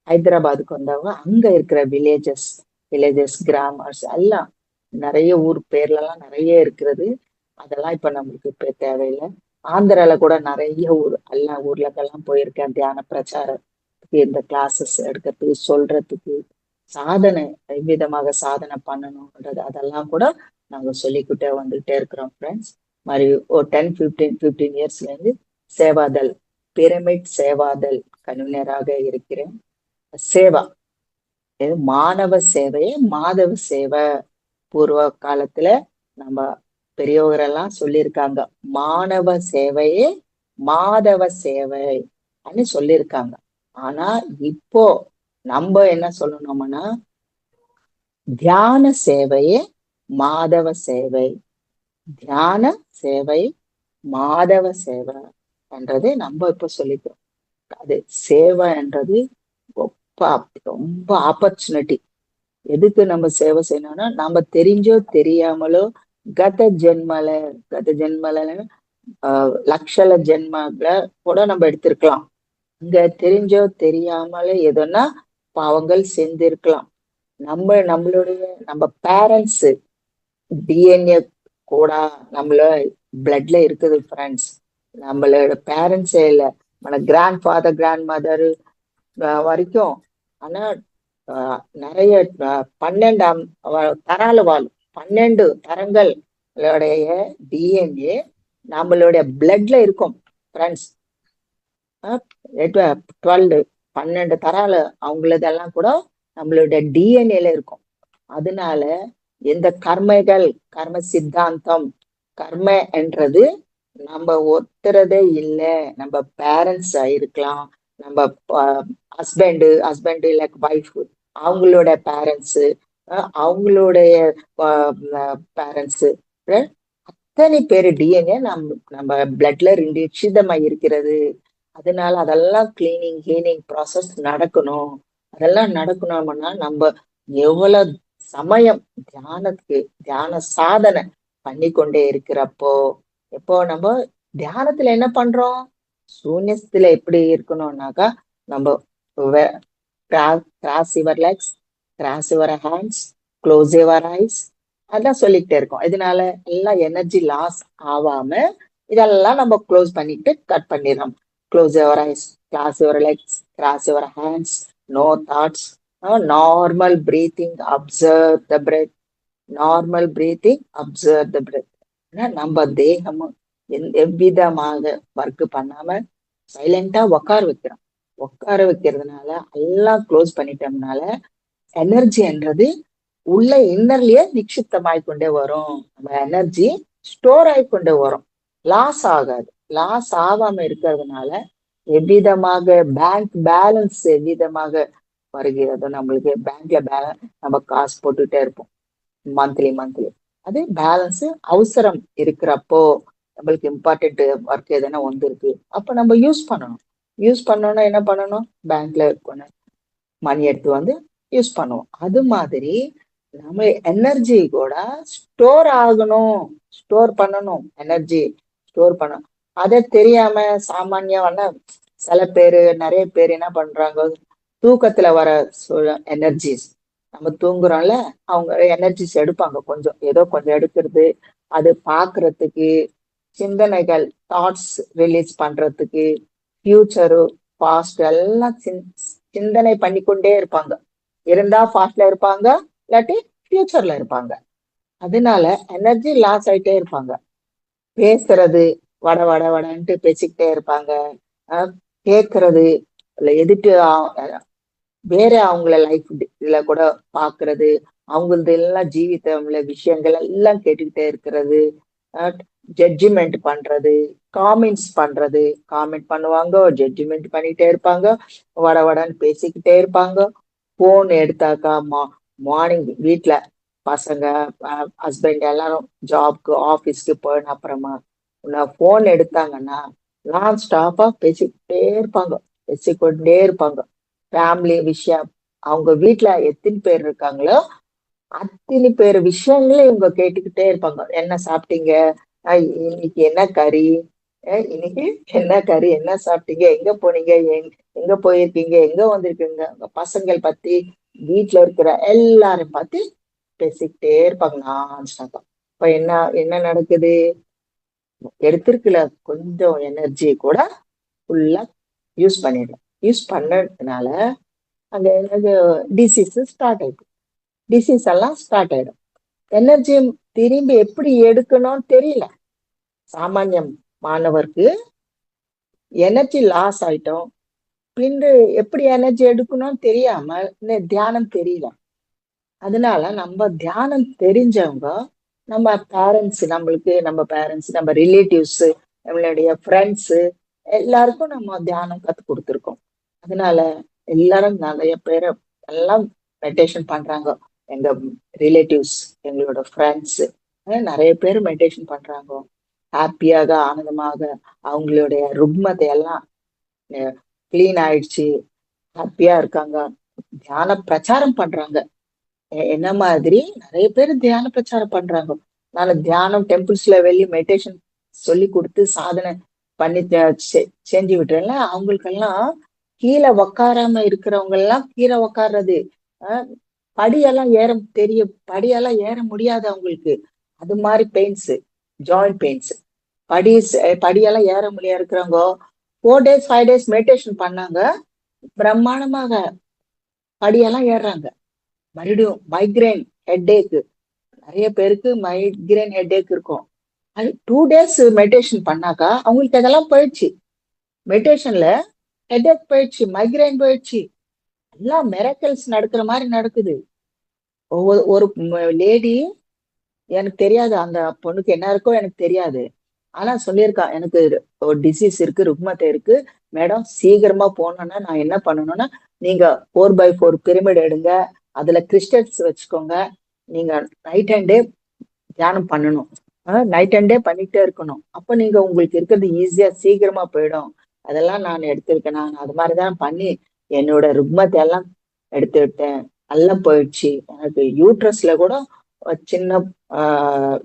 ஹைதராபாத்துக்கு வந்தவங்க அங்க இருக்கிற வில்லேஜஸ் கிராமர்ஸ் எல்லாம் நிறைய ஊர் பேர்ல எல்லாம் நிறைய இருக்கிறது. அதெல்லாம் இப்ப நம்மளுக்கு இப்ப தேவையில்லை. ஆந்திரால கூட நிறைய எல்லா ஊர்லக்கெல்லாம் போயிருக்கேன் தியான பிரச்சாரத்துக்கு, இந்த கிளாஸஸ் எடுக்கிறதுக்கு, சொல்றதுக்கு, சாதனை விதமாக சாதனை பண்ணணும்ன்றது அதெல்லாம் கூட நாங்க சொல்லிக்கிட்டே வந்துகிட்டே இருக்கிறோம் ஃப்ரெண்ட்ஸ். மாதிரி ஒரு 10-15 இயர்ஸ்ல இருந்து சேவாதல், பிரமிட் சேவாதல் கன்வீனராக இருக்கிறேன். சேவா மாணவ சேவையே மாதவ சேவை. பூர்வ காலத்துல நம்ம பெரியவரெல்லாம் சொல்லியிருக்காங்க, மாணவ சேவையே மாதவ சேவை அப்படின்னு சொல்லியிருக்காங்க. ஆனா இப்போ நம்ம என்ன சொல்லணும்னா தியான சேவையே மாதவ சேவை, தியான சேவை மாதவ சேவை என்றது நம்ம இப்ப சொல்லிக்கிறோம். அது சேவைன்றது ரொம்ப ஆப்பர்ச்சுனிட்டி. எதுக்கு நம்ம சேவை செய்யணும்னா நம்ம தெரிஞ்சோ தெரியாமலோ கத ஜென்மல லட்சல ஜென்மல கூட நம்ம எடுத்திருக்கலாம். இங்க தெரிஞ்சோ தெரியாமலே எதனா பாவங்கள் செஞ்சிருக்கலாம். நம்ம பேரண்ட்ஸ் டிஎன்ஏ கூட பிளட்ல இருக்குது ஃப்ரெண்ட்ஸ். நம்மளோட பேரண்ட்ஸே இல்லை, கிராண்ட் ஃபாதர் கிராண்ட் மதர் வரைக்கும். ஆனா நிறைய 12 தரால வாழும் 12 தரங்களுடைய டிஎன்ஏ நம்மளுடைய பிளட்ல இருக்கும் ஃப்ரெண்ட்ஸ். 12 12 தரால அவங்களதெல்லாம் கூட நம்மளுடைய டிஎன்ஏல இருக்கும். அதனால எந்த கர்மைகள் கர்ம சித்தாந்தம் கர்ம என்றது நம்ம ஒத்துறதே இல்லை. நம்ம பேரண்ட்ஸ் இருக்கலாம், நம்ம ஹஸ்பண்ட் லைக் ஒய்ஃப் அவங்களோட பேரண்ட்ஸ், அவங்களுடைய பேரண்ட்ஸ், அத்தனை பேரு டிஎன்ஏ நம்ம பிளட்ல நிஷிதமா இருக்கிறது. அதனால அதெல்லாம் கிளீனிங் ப்ராசஸ் நடக்கணும். அதெல்லாம் நடக்கணும்னா நம்ம எவ்வளவு சமயம் தியான சாதனை பண்ணி கொண்டே இருக்கிறப்போ, எப்போ நம்ம தியானத்துல என்ன பண்றோம், சூன்யத்துல எப்படி இருக்கணும்னாக்கா நம்ம cross your legs, cross your hands, close your ice, அதான் சொல்லிக்கிட்டே இருக்கோம். இதனால எல்லாம் எனர்ஜி லாஸ் ஆகாம இதெல்லாம் நம்ம க்ளோஸ் பண்ணிட்டு கட் பண்ணிடலாம். Close your eyes, cross your legs, cross your hands, no thoughts, normal breathing, observe the breath, normal breathing, observe the breath. நம்ம தேகமும் எவ்விதமாக ஒர்க் பண்ணாம சைலண்டா உட்கார வைக்கிறதுனால எல்லாம் க்ளோஸ் பண்ணிட்டோம்னால எனர்ஜி என்றது உள்ள இன்னர்லயே நிக்ஷிப்தமாய் கொண்டே வரும். நம்ம எனர்ஜி ஸ்டோர் ஆயிக்கொண்டே வரும், லாஸ் ஆகாது. லாஸ் ஆகாம இருக்கிறதுனால எவ்விதமாக பேங்க் பேலன்ஸ் எவ்விதமாக வருகிறதோ, நம்மளுக்கு பேங்க்ல நம்ம காசு போட்டுட்டே இருப்போம் மந்த்லி. அது பேலன்ஸ் அவசரம் இருக்கிறப்போ, நம்மளுக்கு இம்பார்ட்டன்ட் ஒர்க் எதனா இருக்கு, அப்ப நம்ம யூஸ் பண்ணணும்னா என்ன பண்ணணும், பேங்க்ல இருக்கணும், மணி எடுத்து வந்து யூஸ் பண்ணுவோம். அது மாதிரி நம்ம எனர்ஜி கூட ஸ்டோர் ஆகணும், ஸ்டோர் பண்ணணும், எனர்ஜி ஸ்டோர் பண்ணணும். அதை தெரியாம சாமானியமான சில பேரு, நிறைய பேர் என்ன பண்றாங்க, தூக்கத்துல வர எனர்ஜிஸ், நம்ம தூங்குறோம்ல, அவங்க எனர்ஜிஸ் எடுப்பாங்க, கொஞ்சம் ஏதோ கொஞ்சம் எடுக்கிறது, அது பாக்குறதுக்கு, சிந்தனைகள் தாட்ஸ் ரிலீஸ் பண்றதுக்கு, ஃபியூச்சரு பாஸ்ட் எல்லாம் சிந்தனை பண்ணிக்கொண்டே இருப்பாங்க. இருந்தா பாஸ்ட்ல இருப்பாங்க, இல்லாட்டி ஃபியூச்சர்ல இருப்பாங்க. அதனால எனர்ஜி லாஸ் ஆயிட்டே இருப்பாங்க. பேசுறது வடன்ட்டு பேசிக்கிட்டே இருப்பாங்க. கேட்கறது எதிர்த்து வேற அவங்கள லைஃப் இதுல கூட பாக்குறது, அவங்களது எல்லாம் ஜீவிதம்ல விஷயங்கள் எல்லாம் கேட்டுக்கிட்டே இருக்கிறது, ஜட்ஜ்மெண்ட் பண்றது, காமெண்ட் பண்ணுவாங்க, ஜட்ஜ்மெண்ட் பண்ணிட்டே இருப்பாங்க, வடன்னு பேசிக்கிட்டே இருப்பாங்க. போன் எடுத்தாக்கா மார்னிங் வீட்டுல பசங்க ஹஸ்பண்ட் எல்லாரும் ஜாப்க்கு ஆபீஸ்க்கு போயின அப்புறமா போன் எடுத்தாங்கன்னா நான் ஸ்டாப்பா பேசிக்கொண்டே இருப்பாங்க. ஃபேமிலி விஷயம், அவங்க வீட்டுல எத்தனை பேர் இருக்காங்களோ அத்தனை பேர் விஷயங்களும் இவங்க கேட்டுக்கிட்டே இருப்பாங்க. என்ன சாப்பிட்டீங்க, இன்னைக்கு என்ன கறி, என்ன சாப்பிட்டீங்க, எங்க போனீங்க, எங்க போயிருக்கீங்க, எங்க வந்திருக்கீங்க, பசங்கள் பத்தி, வீட்டுல இருக்கிற எல்லாரும் பத்தி பேசிக்கிட்டே இருப்பாங்க நான் ஸ்டாப்பா. இப்ப என்ன நடக்குது, எடுத்திருக்கல கொஞ்சம் எனர்ஜி கூட ஃபுல்லா யூஸ் பண்ணதுனால அங்க என்னது டிசீஸ் எல்லாம் ஸ்டார்ட் ஆயிடும். எனர்ஜி திரும்பி எப்படி எடுக்கணும்னு தெரியல. சாமானியம் மாணவருக்கு எனர்ஜி லாஸ் ஆயிட்டோம், பின்பு எப்படி எனர்ஜி எடுக்கணும்னு தெரியாம தியானம் தெரியல. அதனால நம்ம தியானம் தெரிஞ்சவங்க, நம்ம பேரண்ட்ஸ், நம்ம ரிலேட்டிவ்ஸ், நம்மளுடைய ஃப்ரெண்ட்ஸ் எல்லாருக்கும் நம்ம தியானம் கத்து கொடுத்துருக்கோம். அதனால எல்லாரும் நிறைய பேர் எல்லாம் மெடிடேஷன் பண்றாங்க. எங்க ரிலேட்டிவ்ஸ், எங்களோட ஃப்ரெண்ட்ஸ் நிறைய பேர் மெடிடேஷன் பண்றாங்க. ஹாப்பியாக ஆனந்தமாக அவங்களுடைய ருக்மத்தை எல்லாம் கிளீன் ஆயிடுச்சு, ஹாப்பியா இருக்காங்க. தியான பிரச்சாரம் பண்றாங்க. என்ன மாதிரி நிறைய பேர் தியான பிரச்சாரம் பண்றாங்க. நான் தியானம் டெம்பிள்ஸ்ல வெளியே மெடிடேஷன் சொல்லி கொடுத்து சாதனை பண்ணி செஞ்சு விட்டுறேன்ல, அவங்களுக்கெல்லாம் கீழே உக்காராம இருக்கிறவங்க எல்லாம் கீழே உக்காடுறது, படியெல்லாம் ஏற முடியாது அவங்களுக்கு. அது மாதிரி பெயின்ஸ், ஜாயிண்ட் பெயின்ஸ், படியெல்லாம் ஏற முடியாது இருக்கிறவங்க 4 days 5 days மெடிடேஷன் பண்ணாங்க, பிரம்மாண்டமாக படியெல்லாம் ஏறுறாங்க. மறுபடியும் மைக்ரைன் ஹெட்டேக், நிறைய பேருக்கு மைக்ரைன் ஹெட்டேக் இருக்கும். அது 2 days மெடிடேஷன் பண்ணாக்கா அவங்களுக்கு அதெல்லாம் போயிடுச்சு. மெடிடேஷன்ல ஹெட்டேக் போயிடுச்சு, மைக்ரைன் போயிடுச்சு. எல்லாம் மிராக்கிள்ஸ் நடக்கிற மாதிரி நடக்குது. ஒரு லேடி, எனக்கு தெரியாது அந்த பொண்ணுக்கு என்ன இருக்கோ எனக்கு தெரியாது. ஆனா சொல்லியிருக்கா, எனக்கு ஒரு டிசீஸ் இருக்கு, ருக்மத்தை இருக்கு மேடம், சீக்கிரமா போனோம்னா நான் என்ன பண்ணணும்னா, நீங்க 4x4 பிரமிட் எடுங்க, அதுல கிறிஸ்டல்ஸ் வச்சுக்கோங்க, நீங்க நைட் அண்ட் டே தியானம் பண்ணணும், நைட் அண்ட் டே பண்ணிட்டே இருக்கணும், அப்ப நீங்க உங்களுக்கு இருக்கிறது ஈஸியா சீக்கிரமா போயிடும். அதெல்லாம் நான் எடுத்திருக்கேன். நான் அது மாதிரிதான் பண்ணி என்னோட ருக்மத்தை எல்லாம் எடுத்துக்கிட்டேன், எல்லாம் போயிடுச்சு. எனக்கு யூட்ரஸ்ல கூட சின்ன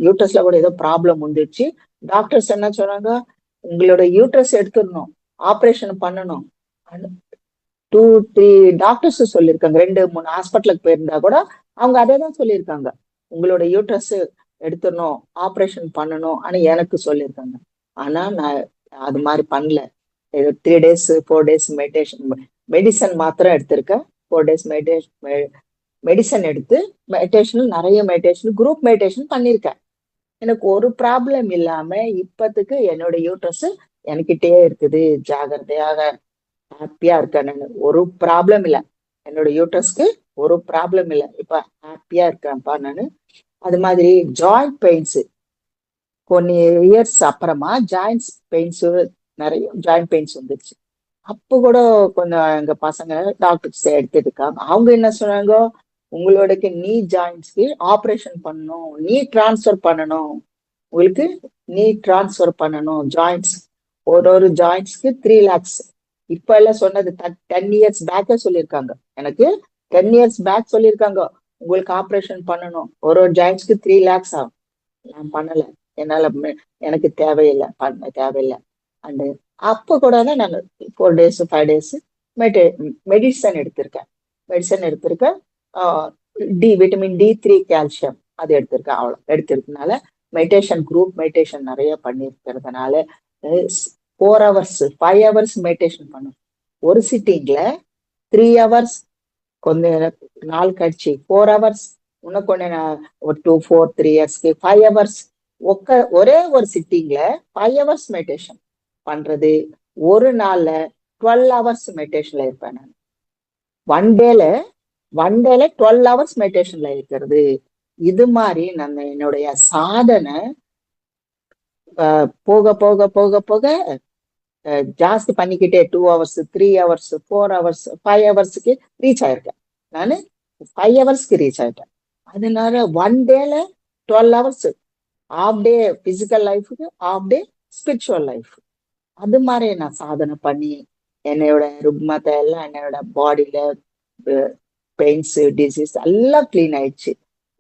யூட்ரஸ்ல கூட ஏதோ ப்ராப்ளம் வந்துடுச்சு. டாக்டர்ஸ் என்ன சொன்னாங்க, உங்களோட யூட்ரஸ் எடுத்துடணும், ஆப்ரேஷன் பண்ணணும். 2-3 டாக்டர்ஸ் சொல்லியிருக்காங்க. 2-3 ஹாஸ்பிட்டலுக்கு போயிருந்தா கூட அவங்க அதே தான் சொல்லியிருக்காங்க, உங்களோட யூட்ரஸ் எடுத்துடணும், ஆப்ரேஷன் பண்ணணும் ஆனா எனக்கு சொல்லியிருக்காங்க. ஆனா நான் அது மாதிரி பண்ணல. 3 days 4 days மெடிடேஷன், மெடிசன் மாத்திரம் எடுத்திருக்கேன். 4 days மெடிசன் எடுத்து மெடிடேஷன், நிறைய மெடிடேஷன், குரூப் மெடிடேஷன் பண்ணியிருக்கேன். எனக்கு ஒரு ப்ராப்ளம் இல்லாம இப்பத்துக்கு என்னோட யூட்ரஸ் என்கிட்டயே இருக்குது. ஜாகிரதையாக ஹாப்பியா இருக்கேன். நான் ஒரு ப்ராப்ளம் இல்லை, என்னோட யூட்ரஸ்க்கு ஒரு ப்ராப்ளம் இல்லை, இப்ப ஹாப்பியா இருக்கேன்ப்பா நானு. அது மாதிரி ஜாயிண்ட் பெயின்ஸ், கொஞ்ச இயர்ஸ் அப்புறமா ஜாயின்ஸ் பெயின்ஸ், நிறைய ஜாயிண்ட் பெயின்ஸ் வந்துருச்சு. அப்போ கூட கொஞ்சம் எங்க பசங்க டாக்டர்ஸ் எடுத்துருக்காங்க. அவங்க என்ன சொன்னாங்க, உங்களோட நீ ஜாயின்ஸ்க்கு ஆப்ரேஷன் பண்ணணும், நீ டிரான்ஸ்ஃபர் பண்ணணும், உங்களுக்கு நீ டிரான்ஸ்ஃபர் பண்ணணும் ஜாயின்ஸ், ஒரு ஜாயின்ஸ்க்கு 3 lakhs. இப்ப எல்லாம் சொன்னது 10 years பேக்கே சொல்லியிருக்காங்க. எனக்கு 10 years பேக் சொல்லியிருக்காங்க, உங்களுக்கு ஆப்ரேஷன் பண்ணணும், ஒரு ஜாயின்ஸ்க்கு 3 lakhs ஆகும். நான் பண்ணல, என்னால எனக்கு தேவையில்லை, பண்ண தேவையில்லை. அண்ட் அப்ப கூட தான் நான் 4 days 5 days மெடிசன் எடுத்திருக்கேன். விட்டமின் D3 கால்சியம் அது எடுத்திருக்கேன். அவ்வளோ எடுத்திருக்கனால மெடிடேஷன், குரூப் மெடிடேஷன் நிறைய பண்ணிருக்கிறதுனால 4 hours 5 hours மெடிடேஷன் பண்ணும். ஒரு சிட்டிங்ல 3 hours, கொஞ்ச நாள் கழிச்சு 4 hours, இன்னும் கொஞ்ச 2 4 3 yearsக்கு 5 hours, ஒரே ஒரு சிட்டிங்ல 5 hours மெடிடேஷன் பண்றது. ஒரு நாள்ல 12 hours மெடிடேஷன்ல இருப்பேன் நான். ஒன் டேல 12 hours மெடிடேஷன்ல இருக்கிறது. இது மாதிரி நான் என்னுடைய சாதனை போக போக போக போக ஜாஸ்தி பண்ணிக்கிட்டே 2 hours 3 hours 4 hours 5 hours reach ஆயிருக்கேன். நான் 5 hours ரீச் ஆயிட்டேன். அதனால ஒன் டேல 12 hours, ஆஃப் டே பிசிக்கல் லைஃபுக்கு, ஆஃப் டே ஸ்பிரிச்சுவல் லைஃப். அது மாதிரி நான் சாதனை பண்ணி என்னோட ருக்மத்தை எல்லாம், என்னோட பாடியில பெயின்ஸ் டிசீஸ் எல்லாம் கிளீன் ஆயிடுச்சு.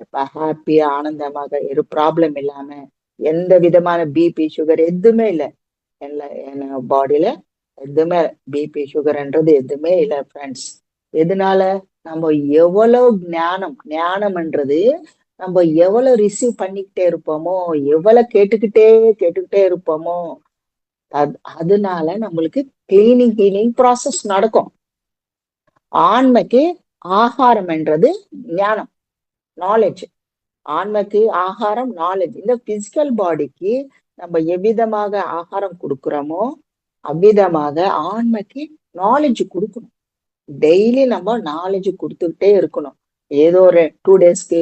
இப்ப ஹாப்பியா ஆனந்தமாக, ஒரு ப்ராப்ளம் இல்லாம, எந்த விதமான பிபி சுகர் எதுவுமே இல்லை என்ன பாடியில, எதுவுமே பிபி சுகர்ன்றது எதுவுமே இல்லை ஃப்ரெண்ட்ஸ். எதனால, நம்ம எவ்வளவு ஞானம்ன்றது நம்ம எவ்வளவு ரிசீவ் பண்ணிக்கிட்டே இருப்போமோ, எவ்வளவு கேட்டுக்கிட்டே இருப்போமோ, அதனால நம்மளுக்கு ஹீலிங் ப்ராசஸ் நடக்கும். ஆன்மைக்கு ஆகாரம் என்றது ஞானம், நாலேஜ். ஆன்மைக்கு ஆகாரம் நாலேஜ். இந்த பிசிக்கல் பாடிக்கு நம்ம எவ்விதமாக ஆகாரம் கொடுக்குறோமோ அவ்விதமாக ஆன்மைக்கு நாலேஜ் கொடுக்கணும். டெய்லி நம்ம நாலேஜ் கொடுத்துக்கிட்டே இருக்கணும். ஏதோ ஒரு 2 daysக்கு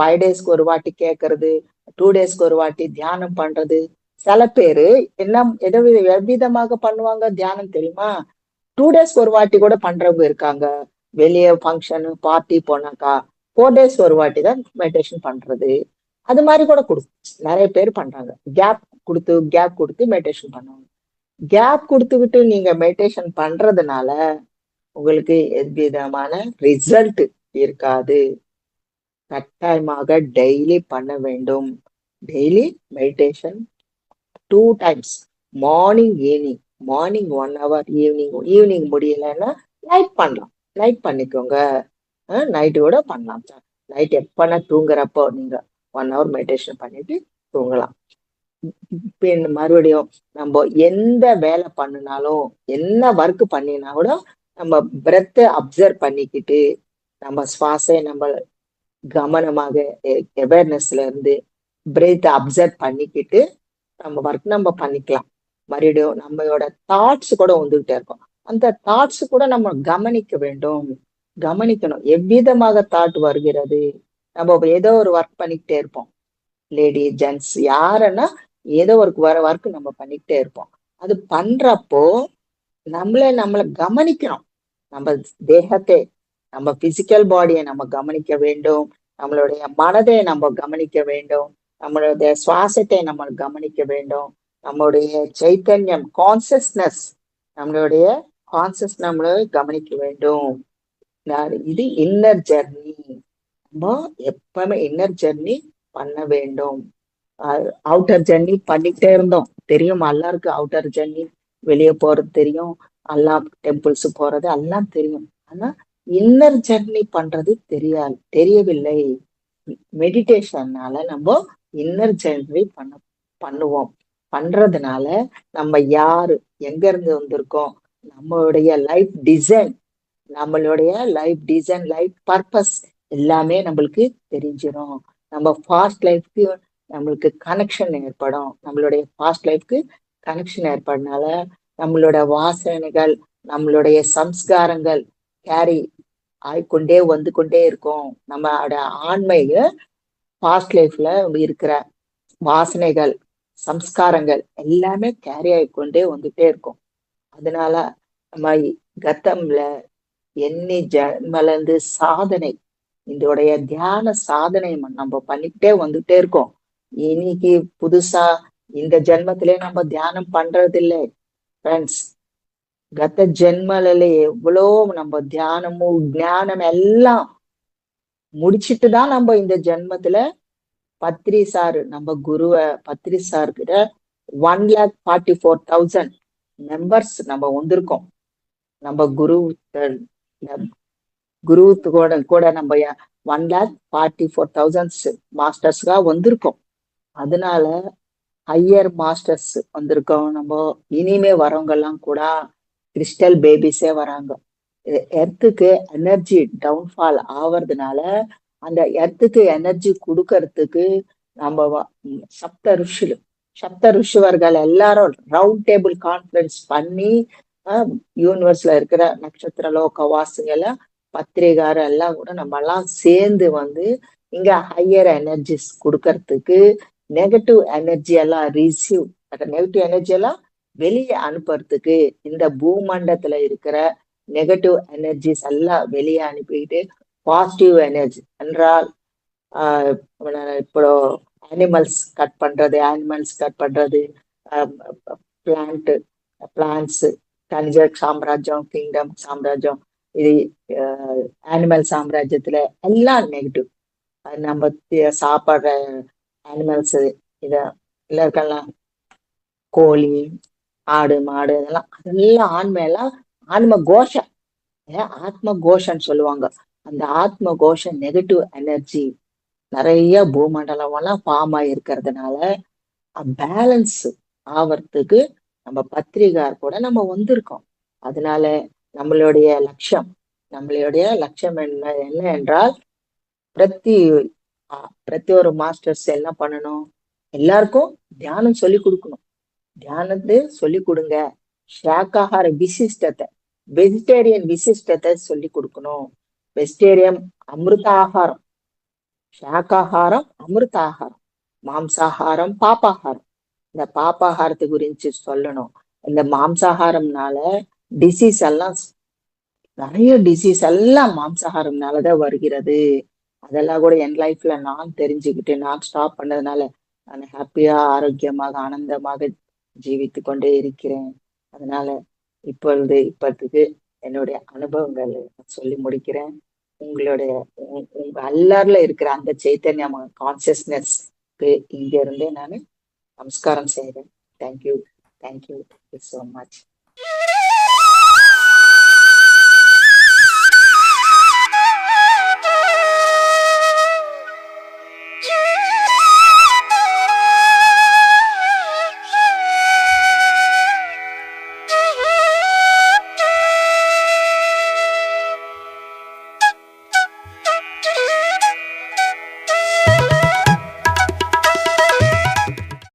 5 daysக்கு ஒரு வாட்டி கேட்கறது, 2 daysக்கு ஒரு வாட்டி தியானம் பண்றது. சில பேரு எவ்விதமாக பண்ணுவாங்க தியானம் தெரியுமா, 2 daysக்கு ஒரு வாட்டி கூட பண்றவங்க இருக்காங்க. வெளியே ஃபங்க்ஷன் பார்ட்டி போனாக்கா 4 days ஒரு வாட்டி தான் மெடிடேஷன் பண்றது. அது மாதிரி கூட நிறைய பேர் பண்றாங்க. கேப் கொடுத்து மெடிடேஷன் பண்ணுவாங்க. கேப் கொடுத்துக்கிட்டு நீங்க மெடிடேஷன் பண்றதுனால உங்களுக்கு எவ்விதமான ரிசல்ட் இருக்காது. கட்டாயமாக டெய்லி பண்ண வேண்டும். Daily meditation 2 times, morning evening. Morning 1 hour, evening முடியலன்னா நைட் பண்ணலாம், நைட் பண்ணிக்கோங்க. நைட்டு கூட பண்ணலாம். நைட் எப்பனா தூங்குறப்போ நீங்க 1 hour மெடிடேஷன் பண்ணிட்டு தூங்கலாம். மறுபடியும் நம்ம எந்த வேலை பண்ணினாலும், என்ன ஒர்க் பண்ணினா கூட நம்ம பிரெத்தை அப்சர்வ் பண்ணிக்கிட்டு நம்ம சுவாசை நம்ம கவனமாக அவேர்னஸ்ல இருந்து பிரீத் அப்சர்வ் பண்ணிக்கிட்டு நம்ம ஒர்க் நம்ம பண்ணிக்கலாம். மறுபடியும் நம்மளோட தாட்ஸ் கூட வந்துகிட்டே இருக்கும். அந்த தாட்ஸ் கூட நம்ம கவனிக்க வேண்டும். கவனிக்கணும் எவ்விதமாக தாட் வருகிறது. நம்ம ஏதோ ஒரு ஒர்க் பண்ணிக்கிட்டே இருப்போம். லேடி ஜென்ட்ஸ் யாருன்னா ஏதோ ஒரு ஒர்க் நம்ம பண்ணிக்கிட்டே இருப்போம். அது பண்றப்போ நம்மளை கவனிக்கணும். நம்ம தேகத்தை, நம்ம பிசிக்கல் பாடியை நம்ம கவனிக்க வேண்டும். நம்மளுடைய மனதை நம்ம கவனிக்க வேண்டும். நம்மளுடைய சுவாசத்தை நம்ம கவனிக்க வேண்டும். நம்மளுடைய சைத்தன்யம் கான்சியஸ்னஸ், நம்மளுடைய கான்சியஸ் நம்மளை கவனிக்க வேண்டும். இது இன்னர் ஜெர்னி. நம்ம எப்பவுமே இன்னர் ஜெர்னி பண்ண வேண்டும். அவுட்டர் ஜெர்னி பண்ணிக்கிட்டே இருந்தோம். தெரியும் எல்லாருக்கும் அவுட்டர் ஜெர்னி, வெளியே போறது தெரியும், எல்லாம் டெம்பிள்ஸ் போறது எல்லாம் தெரியும். ஆனா இன்னர் ஜெர்னி பண்றது தெரியவில்லை. மெடிடேஷன்னால நம்ம இன்னர் ஜெர்னி பண்ணுவோம். பண்றதுனால நம்ம யாரு, எங்க இருந்து வந்திருக்கோம், நம்மளுடைய லைஃப் டிசைன், லைஃப் பர்பஸ் எல்லாமே நம்மளுக்கு தெரிஞ்சிடும். நம்ம ஃபாஸ்ட் லைஃப்க்கு நம்மளுக்கு கனெக்ஷன் ஏற்படும். நம்மளுடைய ஃபாஸ்ட் லைஃப்க்கு கனெக்ஷன் ஏற்படனால நம்மளோட வாசனைகள், நம்மளுடைய சம்ஸ்காரங்கள் கேரி ஆயிக்கொண்டே வந்து கொண்டே இருக்கும். நம்மளோட ஆண்மைய பாஸ்ட் லைஃப்ல இருக்கிற வாசனைகள், சம்ஸ்காரங்கள் எல்லாமே கேரி ஆகிக்கொண்டே வந்துட்டே இருக்கும். அதனால நம்ம கத்தம்ல எண்ணி ஜென்மலந்து சாதனை, இதோடைய தியான சாதனை நம்ம பண்ணிக்கிட்டே வந்துட்டே இருக்கோம். இன்னைக்கு புதுசா இந்த ஜென்மத்திலே நம்ம தியானம் பண்றது இல்லை ஃப்ரெண்ட்ஸ். கத்த ஜென்மல எவ்வளோ நம்ம தியானமும் ஞானம் எல்லாம் முடிச்சிட்டுதான் நம்ம இந்த ஜென்மத்துல பத்ரி சார், நம்ம பத்ரி சார் கிட்ட 1,44,000 மெம்பர்ஸ் நம்ம வந்திருக்கோம். நம்ம கூட நம்ம 1,44,000 மாஸ்டர்ஸ்கா வந்திருக்கோம். அதனால ஹையர் மாஸ்டர்ஸ் வந்திருக்கோம். நம்ம இனிமே வரவங்க எல்லாம் கூட கிறிஸ்டல் பேபிஸே வராங்க. எர்த்துக்கு எனர்ஜி டவுன்ஃபால் ஆவறதுனால அந்த எர்த்துக்கு எனர்ஜி கொடுக்கறதுக்கு நம்ம சப்த ருஷிவர்கள் எல்லாரும் ரவுண்ட் டேபிள் கான்ஃபரன்ஸ் பண்ணி யூனிவர்ஸ்ல இருக்கிற நட்சத்திர லோக வாசிகளை, பத்திரிகார எல்லாம் கூட நம்ம எல்லாம் சேர்ந்து வந்து இங்க ஹையர் எனர்ஜிஸ் கொடுக்கறதுக்கு, நெகட்டிவ் எனர்ஜி எல்லாம் நெகட்டிவ் எனர்ஜி எல்லாம் வெளியே அனுப்புறதுக்கு, இந்த பூமண்டத்துல இருக்கிற நெகட்டிவ் எனர்ஜிஸ் எல்லாம் வெளியே அனுப்பிட்டு பாசிட்டிவ் எனர்ஜி என்றால் இப்போ அனிமல்ஸ் கட் பண்றது, பிளான்ட்ஸ், கனிஜ சாம்ராஜ்யம், கிங்டம் சாம்ராஜ்யம், இது அனிமல் சாம்ராஜ்யத்துல எல்லாம் நெகட்டிவ். நம்ம சாப்பிட்ற அனிமல்ஸ் இத இருக்கலாம், கோழி, ஆடு, மாடு, அதெல்லாம் ஆன்மையெல்லாம் ஆன்ம கோஷம், ஆத்ம கோஷன்னு சொல்லுவாங்க. அந்த ஆத்ம கோஷம் நெகட்டிவ் எனர்ஜி நிறைய பூமண்டலம் எல்லாம் ஃபார்ம் ஆகிருக்கிறதுனால பேலன்ஸ் ஆவறதுக்கு நம்ம பத்திரிகார் கூட நம்ம வந்திருக்கோம். அதனால நம்மளுடைய லட்சியம் என்ன என்றால், பிரதி ஒரு மாஸ்டர்ஸ் என்ன பண்ணணும், எல்லாருக்கும் தியானம் சொல்லி கொடுக்கணும். தியானத்தை சொல்லி கொடுங்க. சாக்காகார விசிஷ்டத்தை, வெஜிடேரியன் விசிஷ்டத்தை சொல்லி கொடுக்கணும். வெஜிடேரியன் அமிர்த ஆகாரம், சாக்காகாரம் அமிர்த ஆகாரம், மாம்சாகாரம் பாப்பாகாரம். இந்த பாப்பாகாரத்தை குறிச்சு சொல்லணும். இந்த மாம்சாகாரம்னால நிறைய டிசீஸ் எல்லாம் மாம்சாகாரம்னாலதான் வருகிறது. அதெல்லாம் கூட என் லைஃப்ல நான் தெரிஞ்சுக்கிட்டு நான் ஸ்டாப் பண்ணதுனால நான் ஹாப்பியா, ஆரோக்கியமாக, ஆனந்தமாக ஜீவித்து கொண்டே இருக்கிறேன். அதனால இப்பத்துக்கு என்னுடைய அனுபவங்கள் சொல்லி முடிக்கிறேன். உங்களுடைய உங்க எல்லாருல இருக்கிற அந்த சைத்தன்யம் கான்சியஸ்னஸ்க்கு இங்க இருந்தே நான் நமஸ்காரம் செய்யறேன். Thank you so much.